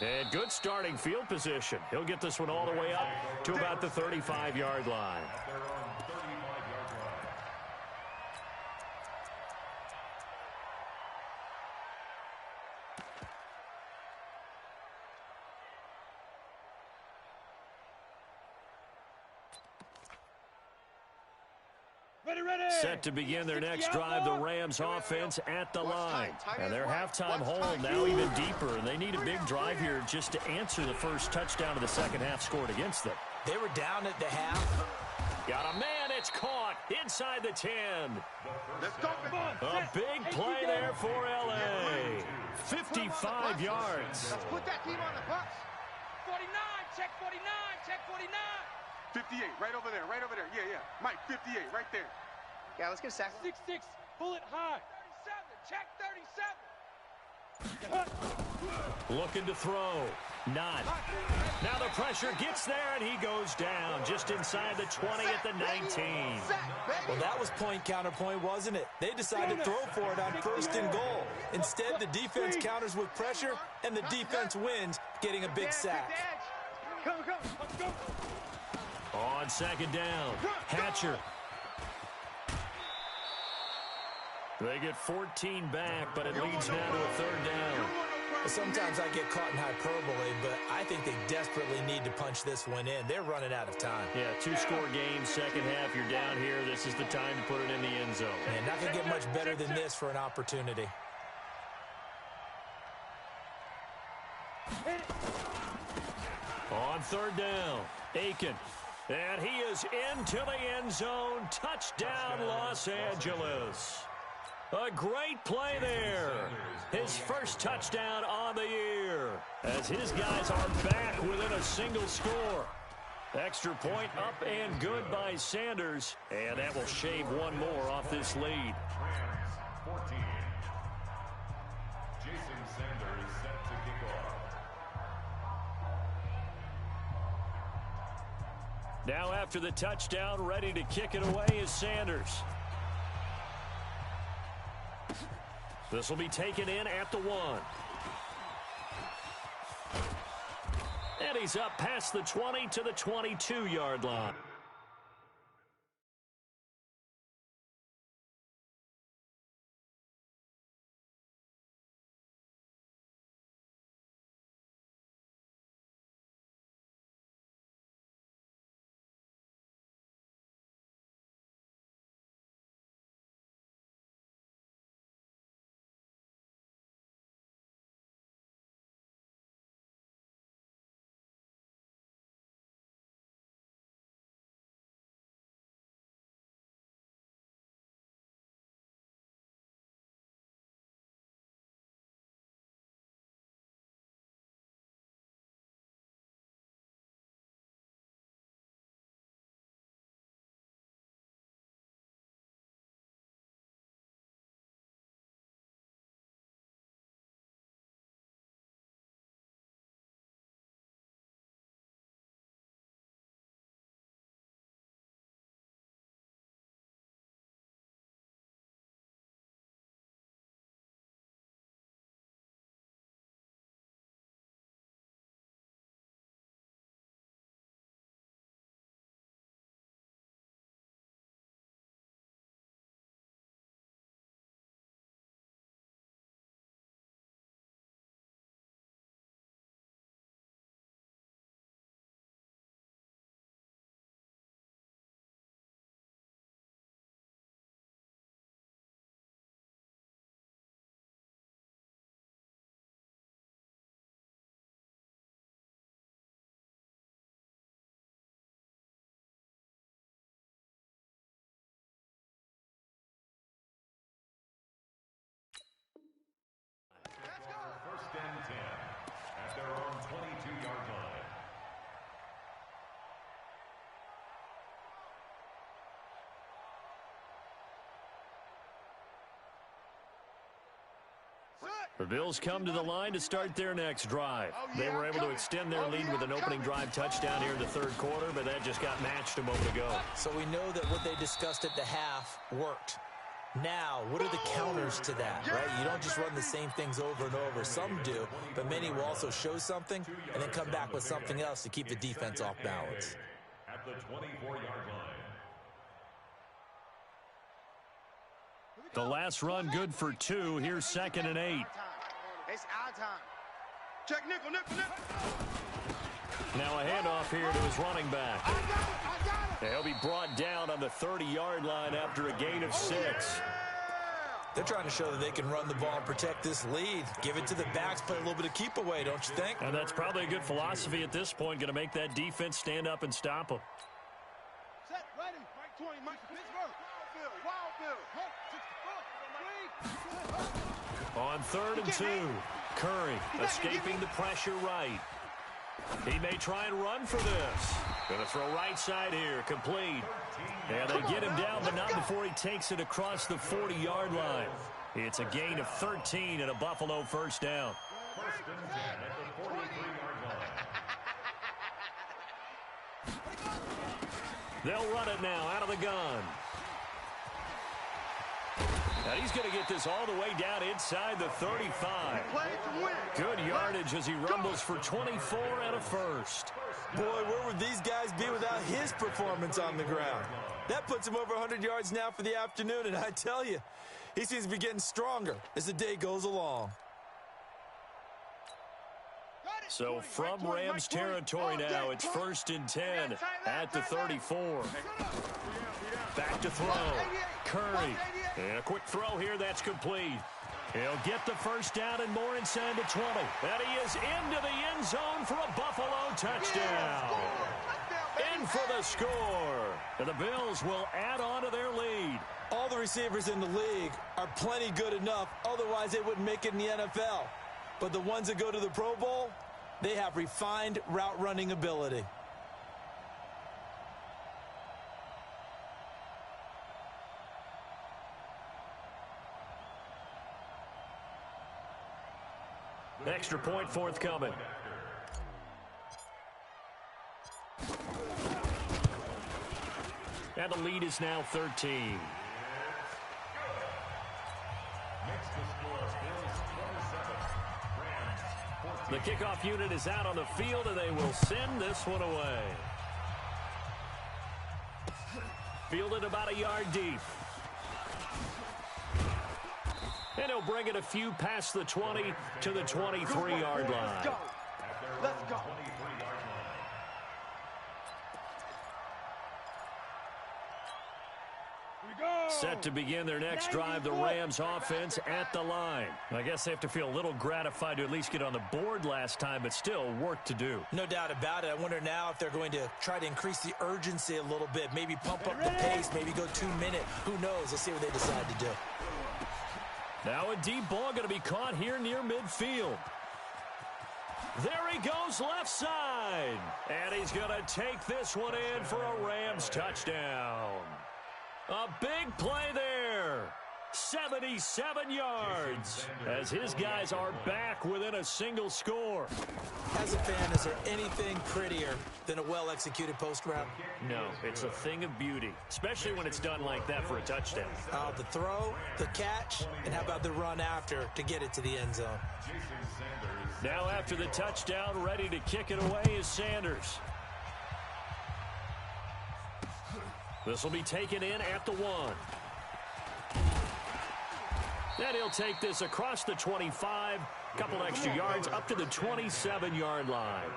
And good starting field position. He'll get this one all the way up to about the 35-yard line. Set to begin their next drive, the Rams offense at the line. And their halftime hole now even deeper. And they need a big drive here just to answer the first touchdown of the second half scored against them. They were down at the half. Got a man, it's caught inside the 10. Let's go. A big play there for L.A. 55 yards. Let's put that team on the bus. 49, check 49, check 49. 58, right over there, right over there. Yeah, yeah. Mike, 58, right there. Yeah, let's get a sack. 6-6, bullet high. 37, check 37. Looking to throw. Not. Now the pressure gets there, and he goes down just inside the 20 at the 19. Well, that was point counterpoint, wasn't it? They decided to throw for it on first and goal. Instead, the defense counters with pressure, and the defense wins, getting a big sack. Come, let's go. On second down, Hatcher. They get 14 back, but it leads now to a third down. Sometimes I get caught in hyperbole, but I think they desperately need to punch this one in. They're running out of time. Yeah, two-score game, second half, you're down here. This is the time to put it in the end zone. And not going to get much better than this for an opportunity. On third down, Aiken. And he is into the end zone. Touchdown, Los Angeles. A great play there. His first touchdown on the year as his guys are back within a single score. Extra point up and good by Sanders. And that will shave one more off this lead. 14. Jason Sanders set to kick off. Now after the touchdown, ready to kick it away is Sanders. This will be taken in at the 1. And he's up past the 20 to the 22-yard line. The Bills come to the line to start their next drive. They were able to extend their lead with an opening drive touchdown here in the third quarter, but that just got matched a moment ago. So we know that what they discussed at the half worked. Now, what are the counters to that, right? You don't just run the same things over and over. Some do, but many will also show something and then come back with something else to keep the defense off balance. At the 24-yard line. The last run good for 2. Here's 2nd and 8. It's our time. Check nickel. Now a handoff here to his running back. He'll be brought down on the 30-yard line after a gain of 6. They're trying to show that they can run the ball and protect this lead. Give it to the backs, play a little bit of keep away, don't you think? And that's probably a good philosophy at this point, going to make that defense stand up and stop them. Set, ready. Mike 20, Mike Pittsburgh. Wild Bill. On 3rd and 2, Curry escaping the pressure right. He may try and run for this. Going to throw right side here, complete. And they get him down, but not before he takes it across the 40-yard line. It's a gain of 13 and a Buffalo first down. 1st and 10 at the 43-yard line. They'll run it now out of the gun. Now he's going to get this all the way down inside the 35. Good yardage as he rumbles for 24 and a first. Boy, where would these guys be without his performance on the ground? That puts him over 100 yards now for the afternoon, and I tell you, he seems to be getting stronger as the day goes along. So from Rams territory now, it's 1st and 10 at the 34. Back to throw. Curry. And a quick throw here that's complete. He'll get the first down and more inside the 20. And he is into the end zone for a Buffalo touchdown. In for the score. And the Bills will add on to their lead. All the receivers in the league are plenty good enough. Otherwise, they wouldn't make it in the NFL. But the ones that go to the Pro Bowl, they have refined route running ability. Extra point forthcoming. And the lead is now 13. The kickoff unit is out on the field, and they will send this one away. Fielded about a yard deep. And he'll bring it a few past the 20 to the 23-yard line. Let's go. Set to begin their next drive, the Rams offense at the line. I guess they have to feel a little gratified to at least get on the board last time, but still work to do. No doubt about it. I wonder now if they're going to try to increase the urgency a little bit, maybe pump up the pace, maybe go 2 minute. Who knows? Let's see what they decide to do. Now a deep ball going to be caught here near midfield. There he goes left side. And he's going to take this one in for a Rams touchdown. A big play there. 77 yards as his guys are back within a single score. As a fan, is there anything prettier than a well-executed post route? No, it's a thing of beauty, especially when it's done like that for a touchdown. The throw, the catch, and how about the run after to get it to the end zone? Now after the touchdown, ready to kick it away is Sanders. This will be taken in at the 1. Then he'll take this across the 25, couple extra yards up to the 27-yard line.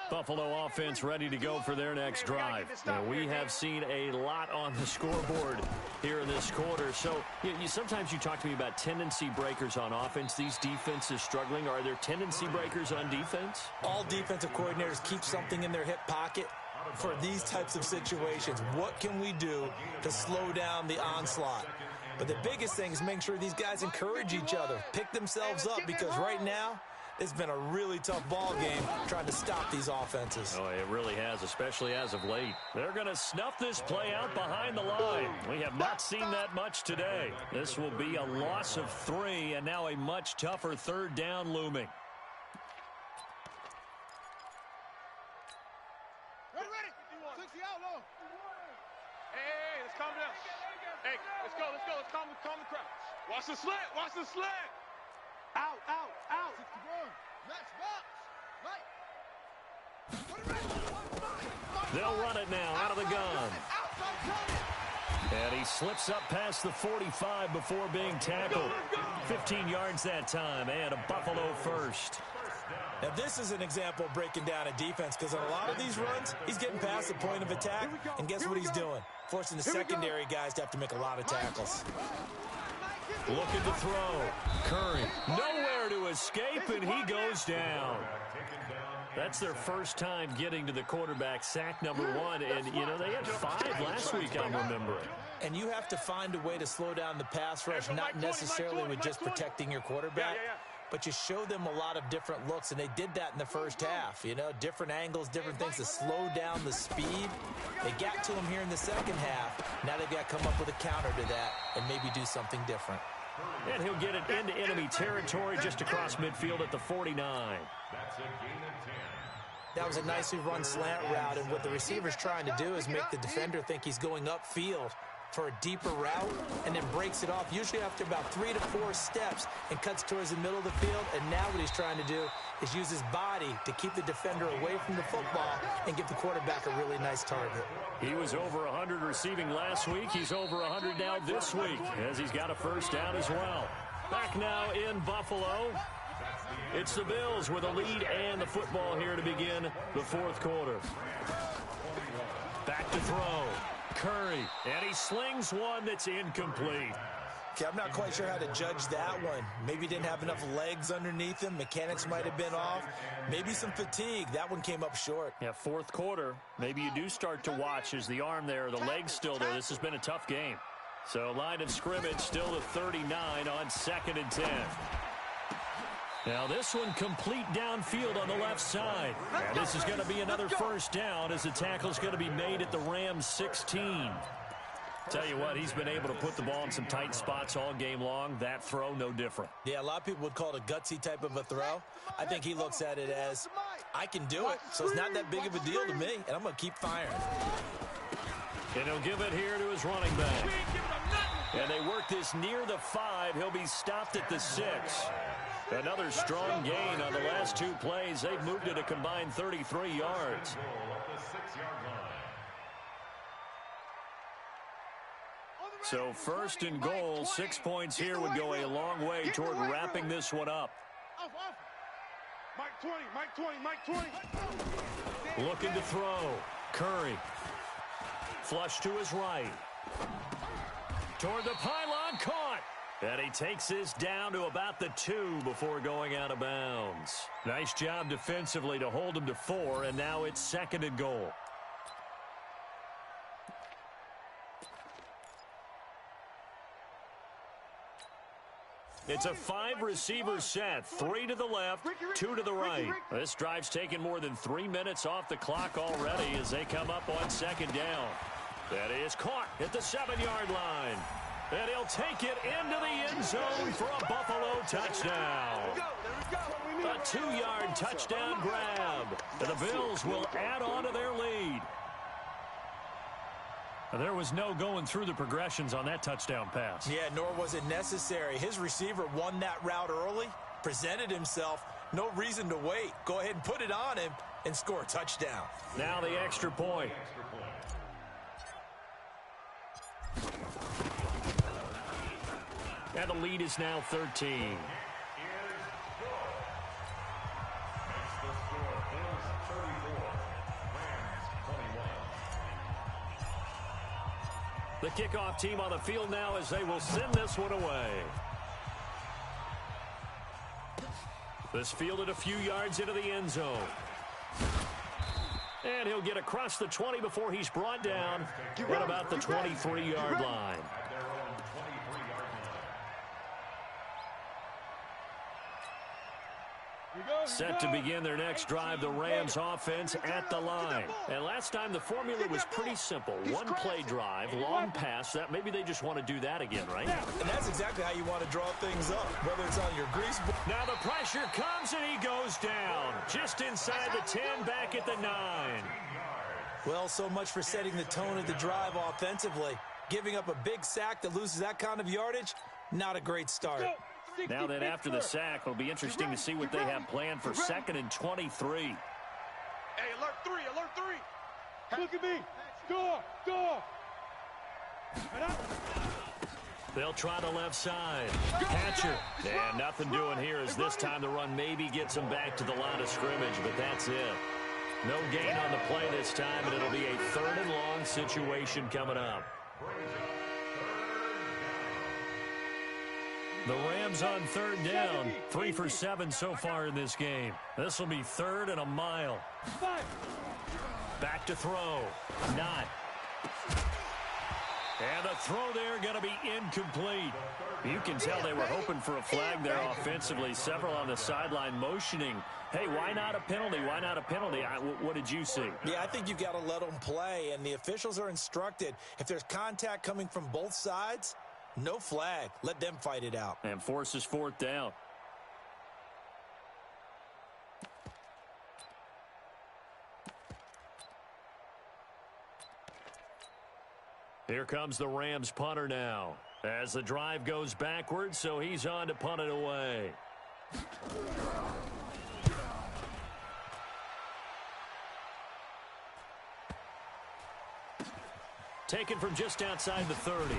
Buffalo offense ready to go for their next drive. Now, we have seen a lot on the scoreboard here in this quarter. So sometimes you talk to me about tendency breakers on offense. These defenses struggling. Are there tendency breakers on defense? All defensive coordinators keep something in their hip pocket for these types of situations. What can we do to slow down the onslaught? But the biggest thing is make sure these guys encourage each other, pick themselves up, because right now It's been a really tough ball game trying to stop these offenses. Oh, it really has, especially as of late. They're going to snuff this play out behind the line. We have not seen that much today. This will be a loss of 3, and now a much tougher third down looming. Hey, let's calm down. Hey, let's go. Let's calm the crowd. Watch the slant. Out. 61. Match box. Right. They'll run it now out of the gun. And he slips up past the 45 before being tackled. 15 yards that time, and a Buffalo first. Now, this is an example of breaking down a defense because on a lot of these runs, he's getting past the point of attack, and guess what he's doing? Forcing the secondary guys to have to make a lot of tackles. Looking to throw. Curry, nowhere to escape, and he goes down. That's their first time getting to the quarterback, sack number 1, and, you know, they had 5 last week, I'm remembering. And you have to find a way to slow down the pass rush, not necessarily with just protecting your quarterback, but you show them a lot of different looks, and they did that in the first half. You know, different angles, different things to slow down the speed. They got to him here in the second half. Now they've got to come up with a counter to that and maybe do something different. And he'll get it into enemy territory just across midfield at the 49. That's a gain of 10. That was a nicely run slant route, and what the receiver's trying to do is make the defender think he's going upfield for a deeper route and then breaks it off, usually after about 3 to 4 steps, and cuts towards the middle of the field. And now what he's trying to do is use his body to keep the defender away from the football and give the quarterback a really nice target. He was over 100 receiving last week. He's over 100 now this week, as he's got a first down as well. Back now in Buffalo. It's the Bills with a lead and the football here to begin the fourth quarter. Back to throw. Curry, and he slings one that's incomplete. Okay, I'm not quite sure how to judge that one. Maybe didn't have enough legs underneath him. Mechanics might have been off. Maybe some fatigue. That one came up short. Yeah, fourth quarter. Maybe you do start to watch as the arm there, the leg's still there. This has been a tough game. So line of scrimmage still at 39 on 2nd and 10. Now this one complete downfield on the left side. And this is going to be another first down as the tackle's going to be made at the Rams 16. Tell you what, he's been able to put the ball in some tight spots all game long. That throw, no different. Yeah, a lot of people would call it a gutsy type of a throw. I think he looks at it as, I can do it, so it's not that big of a deal to me, and I'm going to keep firing. And he'll give it here to his running back. And they work this near the 5. He'll be stopped at the 6. Another strong gain on the last 2 plays. They've moved it a combined 33 yards. So first and goal, 6 points here would go a long way toward wrapping this one up. Mike 20. Looking to throw. Curry. Flush to his right. Toward the pylon, caught. And he takes this down to about the 2 before going out of bounds. Nice job defensively to hold him to 4, and now it's 2nd and goal. It's a 5-receiver set, 3 to the left, 2 to the right. This drive's taken more than 3 minutes off the clock already as they come up on 2nd down. That is caught at the 7-yard line. And he'll take it into the end zone for a Buffalo touchdown. A 2-yard touchdown grab. And the Bills will add on to their lead. There was no going through the progressions on that touchdown pass. Yeah, nor was it necessary. His receiver won that route early, presented himself. No reason to wait. Go ahead and put it on him and score a touchdown. Now the extra point. And the lead is now 13. The kickoff team on the field now as they will send this one away. This fielded a few yards into the end zone. And he'll get across the 20 before he's brought down at about the 23-yard line. Set to begin their next drive, the Rams offense at the line. And last time the formula was pretty simple. One play drive, long pass. That maybe they just want to do that again, right? And that's exactly how you want to draw things up, whether it's on your grease ball. Now the pressure comes and he goes down. Just inside the 10, back at the 9. Well, so much for setting the tone of the drive offensively. Giving up a big sack that loses that kind of yardage, not a great start. Now then, after the sack, it'll be interesting to see what they have planned for 2nd and 23. Hey, alert 3, alert 3. Look at me. Score. They'll try the left side. Hatcher. And nothing doing here as this time the run maybe gets them back to the line of scrimmage, but that's it. No gain on the play this time, and it'll be a 3rd and long situation coming up. The Rams on 3rd down, 3 for 7 so far in this game. This will be 3rd and a mile. Back to throw. Not. And the throw there going to be incomplete. You can tell they were hoping for a flag there offensively. Several on the sideline motioning. Hey, why not a penalty? Why not a penalty? What did you see? Yeah, I think you've got to let them play, and the officials are instructed. If there's contact coming from both sides, no flag. Let them fight it out. And forces 4th down. Here comes the Rams punter now. As the drive goes backwards, so he's on to punt it away. Taken from just outside the 30.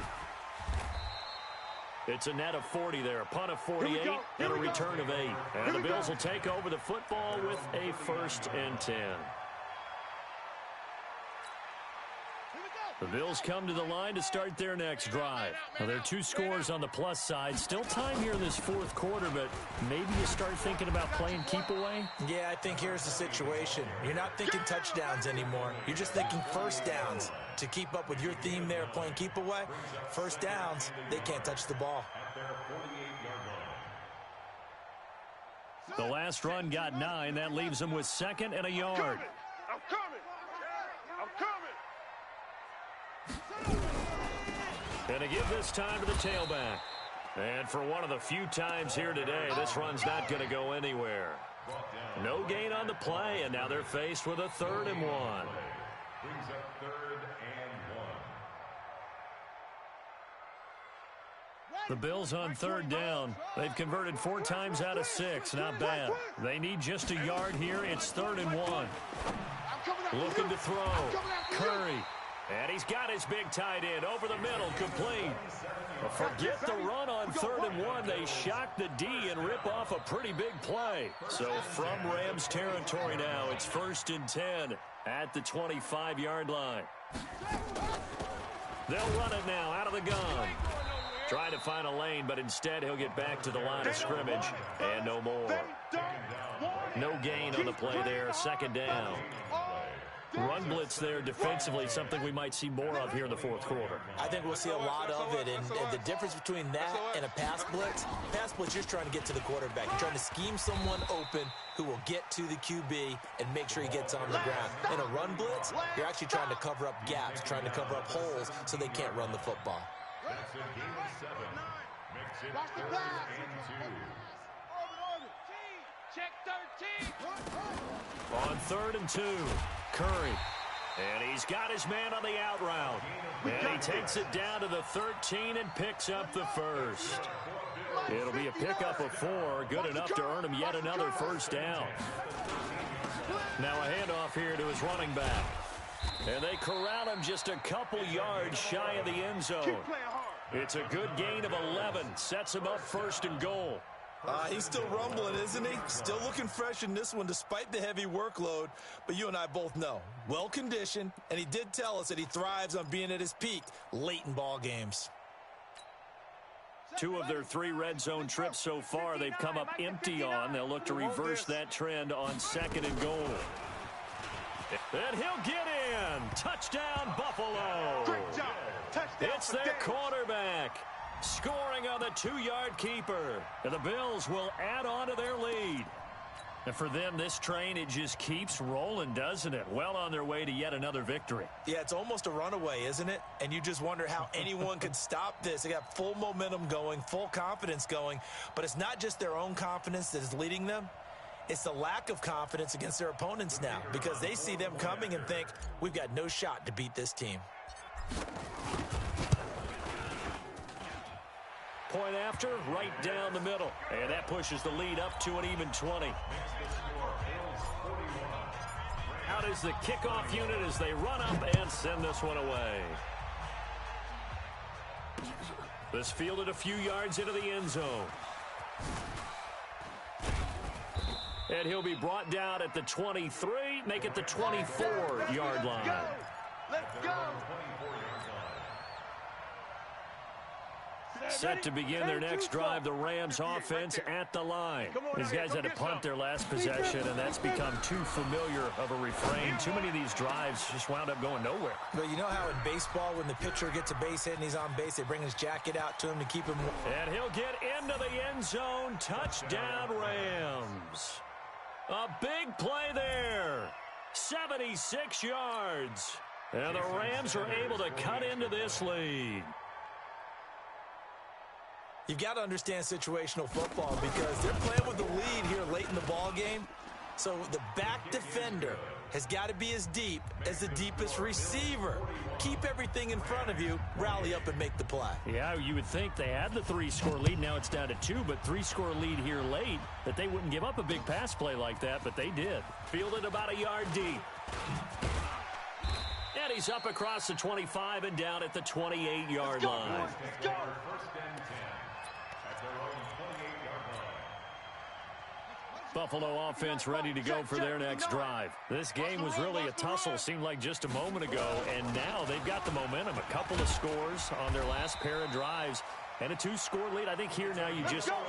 It's a net of 40 there. Punt of 48 and a return of 8. And the Bills will take over the football with a 1st and 10. The Bills come to the line to start their next drive. Now, there are 2 scores on the plus side. Still time here in this 4th quarter, but maybe you start thinking about playing keep away? Yeah, I think here's the situation. You're not thinking touchdowns anymore. You're just thinking 1st downs. To keep up with your theme there, playing keep away, 1st downs, they can't touch the ball. The last run got 9. That leaves them with 2nd and a yard. I'm coming. And to give this time to the tailback. And for one of the few times here today, this run's not going to go anywhere. No gain on the play, and now they're faced with a 3rd and 1. Brings up 3rd and 1. The Bills on 3rd down. They've converted 4 times out of 6. Not bad. They need just a yard here. It's 3rd and 1. Looking to throw. Curry. And he's got his big tight end over the middle, complete. Forget the run on 3rd and 1. They shock the D and rip off a pretty big play. So from Rams territory now, it's 1st and 10 at the 25-yard line. They'll run it now out of the gun. Trying to find a lane, but instead he'll get back to the line of scrimmage. And no more. No gain on the play there. 2nd down. Run blitz there defensively, something we might see more of here in the 4th quarter. I think we'll see a lot of it, and the difference between that and a pass blitz, you're just trying to get to the quarterback. You're trying to scheme someone open who will get to the QB and make sure he gets on the ground. In a run blitz, you're actually trying to cover up gaps, trying to cover up holes so they can't run the football. That's a game of 7. Makes it 3rd and 2. Check 13. On 3rd and 2, Curry. And he's got his man on the out route. And he takes it down to the 13 and picks up the 1st. It'll be a pickup of 4, good enough to earn him yet another 1st down. Now a handoff here to his running back. And they corral him just a couple yards shy of the end zone. It's a good gain of 11, sets him up 1st and goal. He's still rumbling, isn't he? Still looking fresh in this one despite the heavy workload. But you and I both know, well-conditioned, and he did tell us that he thrives on being at his peak late in ball games. 2 of their 3 red zone trips so far they've come up empty on. They'll look to reverse that trend on 2nd and goal. And he'll get in. Touchdown, Buffalo. Great job. Touchdown. It's their quarterback. Scoring on the 2-yard keeper. And the Bills will add on to their lead. And for them, this train, it just keeps rolling, doesn't it? Well on their way to yet another victory. Yeah, it's almost a runaway, isn't it? And you just wonder how anyone could stop this. They got full momentum going, full confidence going. But it's not just their own confidence that is leading them. It's the lack of confidence against their opponents now because they see them coming and think, we've got no shot to beat this team. Point after, right down the middle. And that pushes the lead up to an even 20. Out is the kickoff unit as they run up and send this one away. This fielded a few yards into the end zone. And he'll be brought down at the 23, make it the 24-yard line. Let's go. Set to begin their next drive, the Rams offense at the line. These guys had to punt their last possession, and that's become too familiar of a refrain. Too many of these drives just wound up going nowhere. But you know how in baseball, when the pitcher gets a base hit and he's on base, they bring his jacket out to him to keep him. And he'll get into the end zone. Touchdown, Rams. A big play there. 76 yards. And the Rams are able to cut into this lead. You've got to understand situational football because they're playing with the lead here late in the ball game. So the back defender has got to be as deep as the deepest receiver. Keep everything in front of you, rally up and make the play. Yeah, you would think they had the 3-score lead. Now it's down to 2, but 3-score lead here late, that they wouldn't give up a big pass play like that, but they did. Fielded about a yard deep. And he's up across the 25 and down at the 28-yard line. Let's go. Buffalo offense ready to go for their next drive. This game was really a tussle, seemed like just a moment ago, and now they've got the momentum. A couple of scores on their last pair of drives and a 2-score lead. I think here now you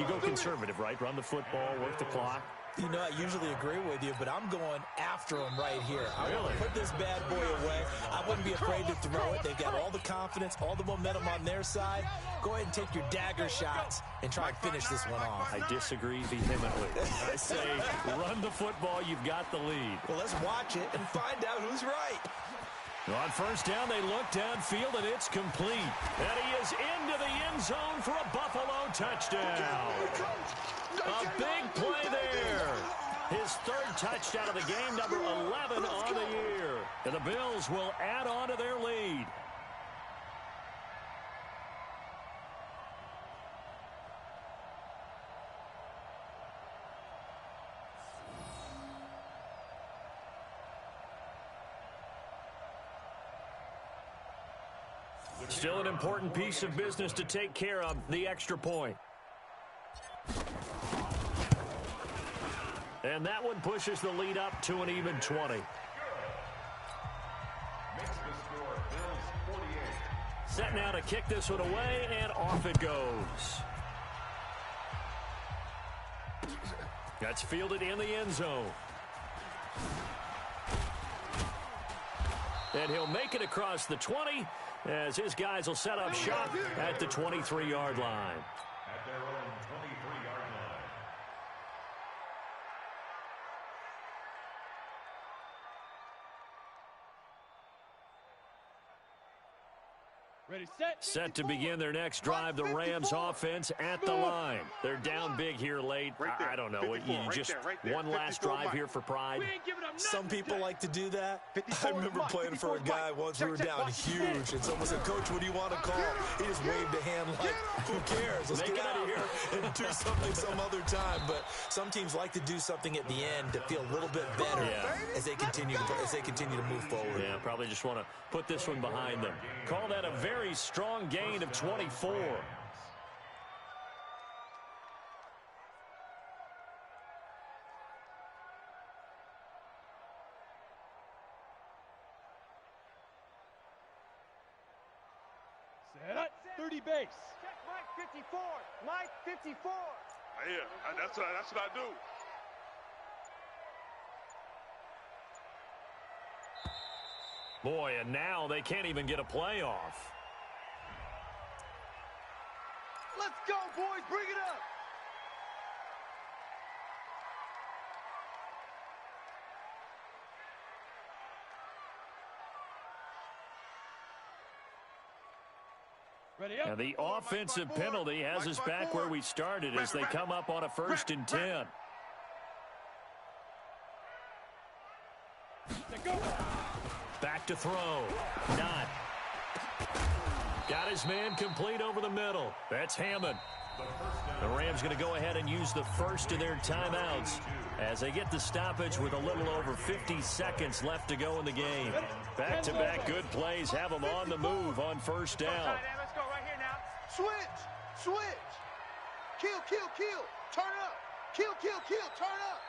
go conservative, right? Run the football, work the clock. You know, I usually agree with you, but I'm going after him right here. I want to put this bad boy away. I wouldn't be afraid to throw it. They've got all the confidence, all the momentum on their side. Go ahead and take your dagger shots and try and finish this one off. I disagree vehemently. I say run the football. You've got the lead. Well, let's watch it and find out who's right. On first down, they look downfield, and it's complete. And he is into the end zone for a Buffalo touchdown. A big play there. His third touchdown of the game, number 11 on the year. And the Bills will add on to their lead. Still an important piece of business to take care of, the extra point. And that one pushes the lead up to an even 20. Set now to kick this one away, and off it goes. That's fielded in the end zone. And he'll make it across the 20 as his guys will set up shop at the 23-yard line. At their own 23-yard line. Ready, set. Set to begin their next drive, the Rams offense at the line. They're down big here late. I don't know. You just one last drive here for pride. Some people like to do that. I remember playing for a guy once. We were down huge, and someone said, "Coach, what do you want to call?" He just waved a hand like, "Who cares? Let's get out of here and do something some other time." But some teams like to do something at the end to feel a little bit better as they continue to move forward. Yeah, probably just want to put this one behind them. Call that a very strong gain of 24. Set. 30 base. Check Mike 54. Mike 54. Yeah, that's what I do. Boy, and now they can't even get a playoff. Let's go, boys. Bring it up. And the offensive penalty has us back where we started as they come up on a 1st and 10. Back to throw. Not. Got his man complete over the middle. That's Hammond. The Rams going to go ahead and use the first of their timeouts as they get the stoppage with a little over 50 seconds left to go in the game. Back-to-back good plays have them on the move on 1st down. Let's go right here now. Switch. Kill. Turn up. Kill. Turn up.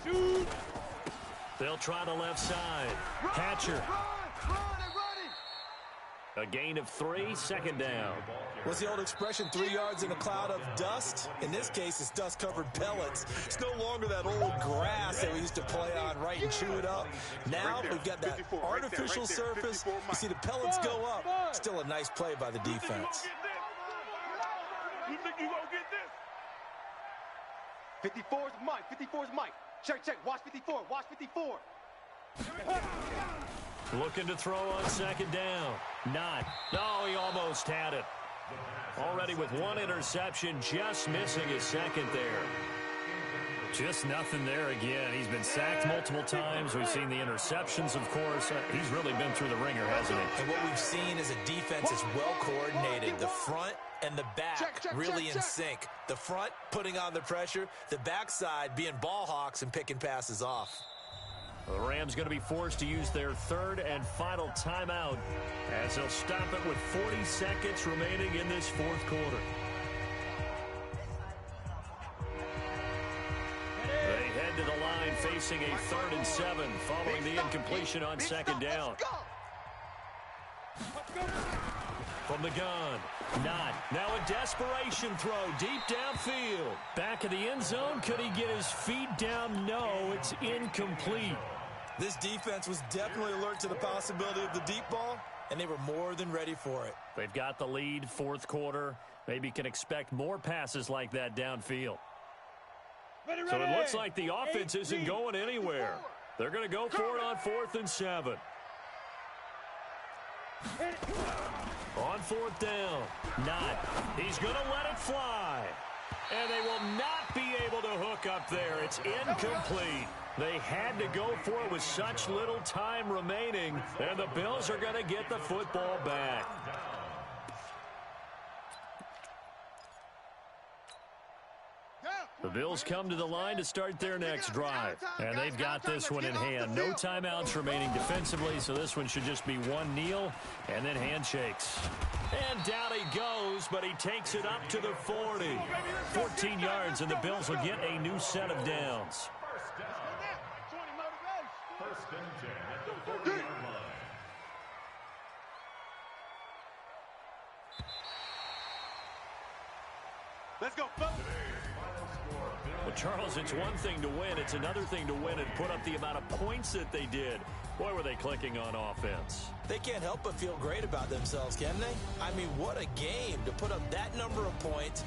Shoot. They'll try the left side. Hatcher. Run, they're running. A gain of 3, 2nd down. What's the old expression, 3 yards in a cloud of dust? In this case, it's dust-covered pellets. It's no longer that old grass that we used to play on, right, and chew it up. Now we've got that artificial surface. You see the pellets go up. Still a nice play by the defense. You think you gonna get this? 54's Mike. Check. Watch 54. Looking to throw on 2nd down. Not. No, he almost had it. Already with 1 interception, just missing his 2nd there. Just nothing there again. He's been sacked multiple times. We've seen the interceptions, of course. He's really been through the ringer, hasn't he? And what we've seen is a defense that's well coordinated. The front and the back really in sync. The front putting on the pressure. The backside being ball hawks and picking passes off. The Rams going to be forced to use their 3rd and final timeout as they'll stop it with 40 seconds remaining in this 4th quarter. They head to the line facing a 3rd and 7 following the incompletion on 2nd down. From the gun, not. Now a desperation throw deep downfield. Back of the end zone. Could he get his feet down? No, it's incomplete. This defense was definitely alert to the possibility of the deep ball, and they were more than ready for it. They've got the lead, 4th quarter. Maybe can expect more passes like that downfield. So it looks like the offense isn't going anywhere. They're going to go for it on 4th and 7. On 4th down, not. He's going to let it fly. And they will not be able to hook up there. It's incomplete. They had to go for it with such little time remaining, and the Bills are going to get the football back. The Bills come to the line to start their next drive, and they've got this one in hand. No timeouts remaining defensively, so this one should just be one kneel and then handshakes. And down he goes, but he takes it up to the 40. 14 yards, and the Bills will get a new set of downs. First and 10 at the 40-yard line. Let's go, folks. Well, Charles, it's one thing to win. It's another thing to win and put up the amount of points that they did. Boy, were they clicking on offense. They can't help but feel great about themselves, can they? I mean, what a game to put up that number of points.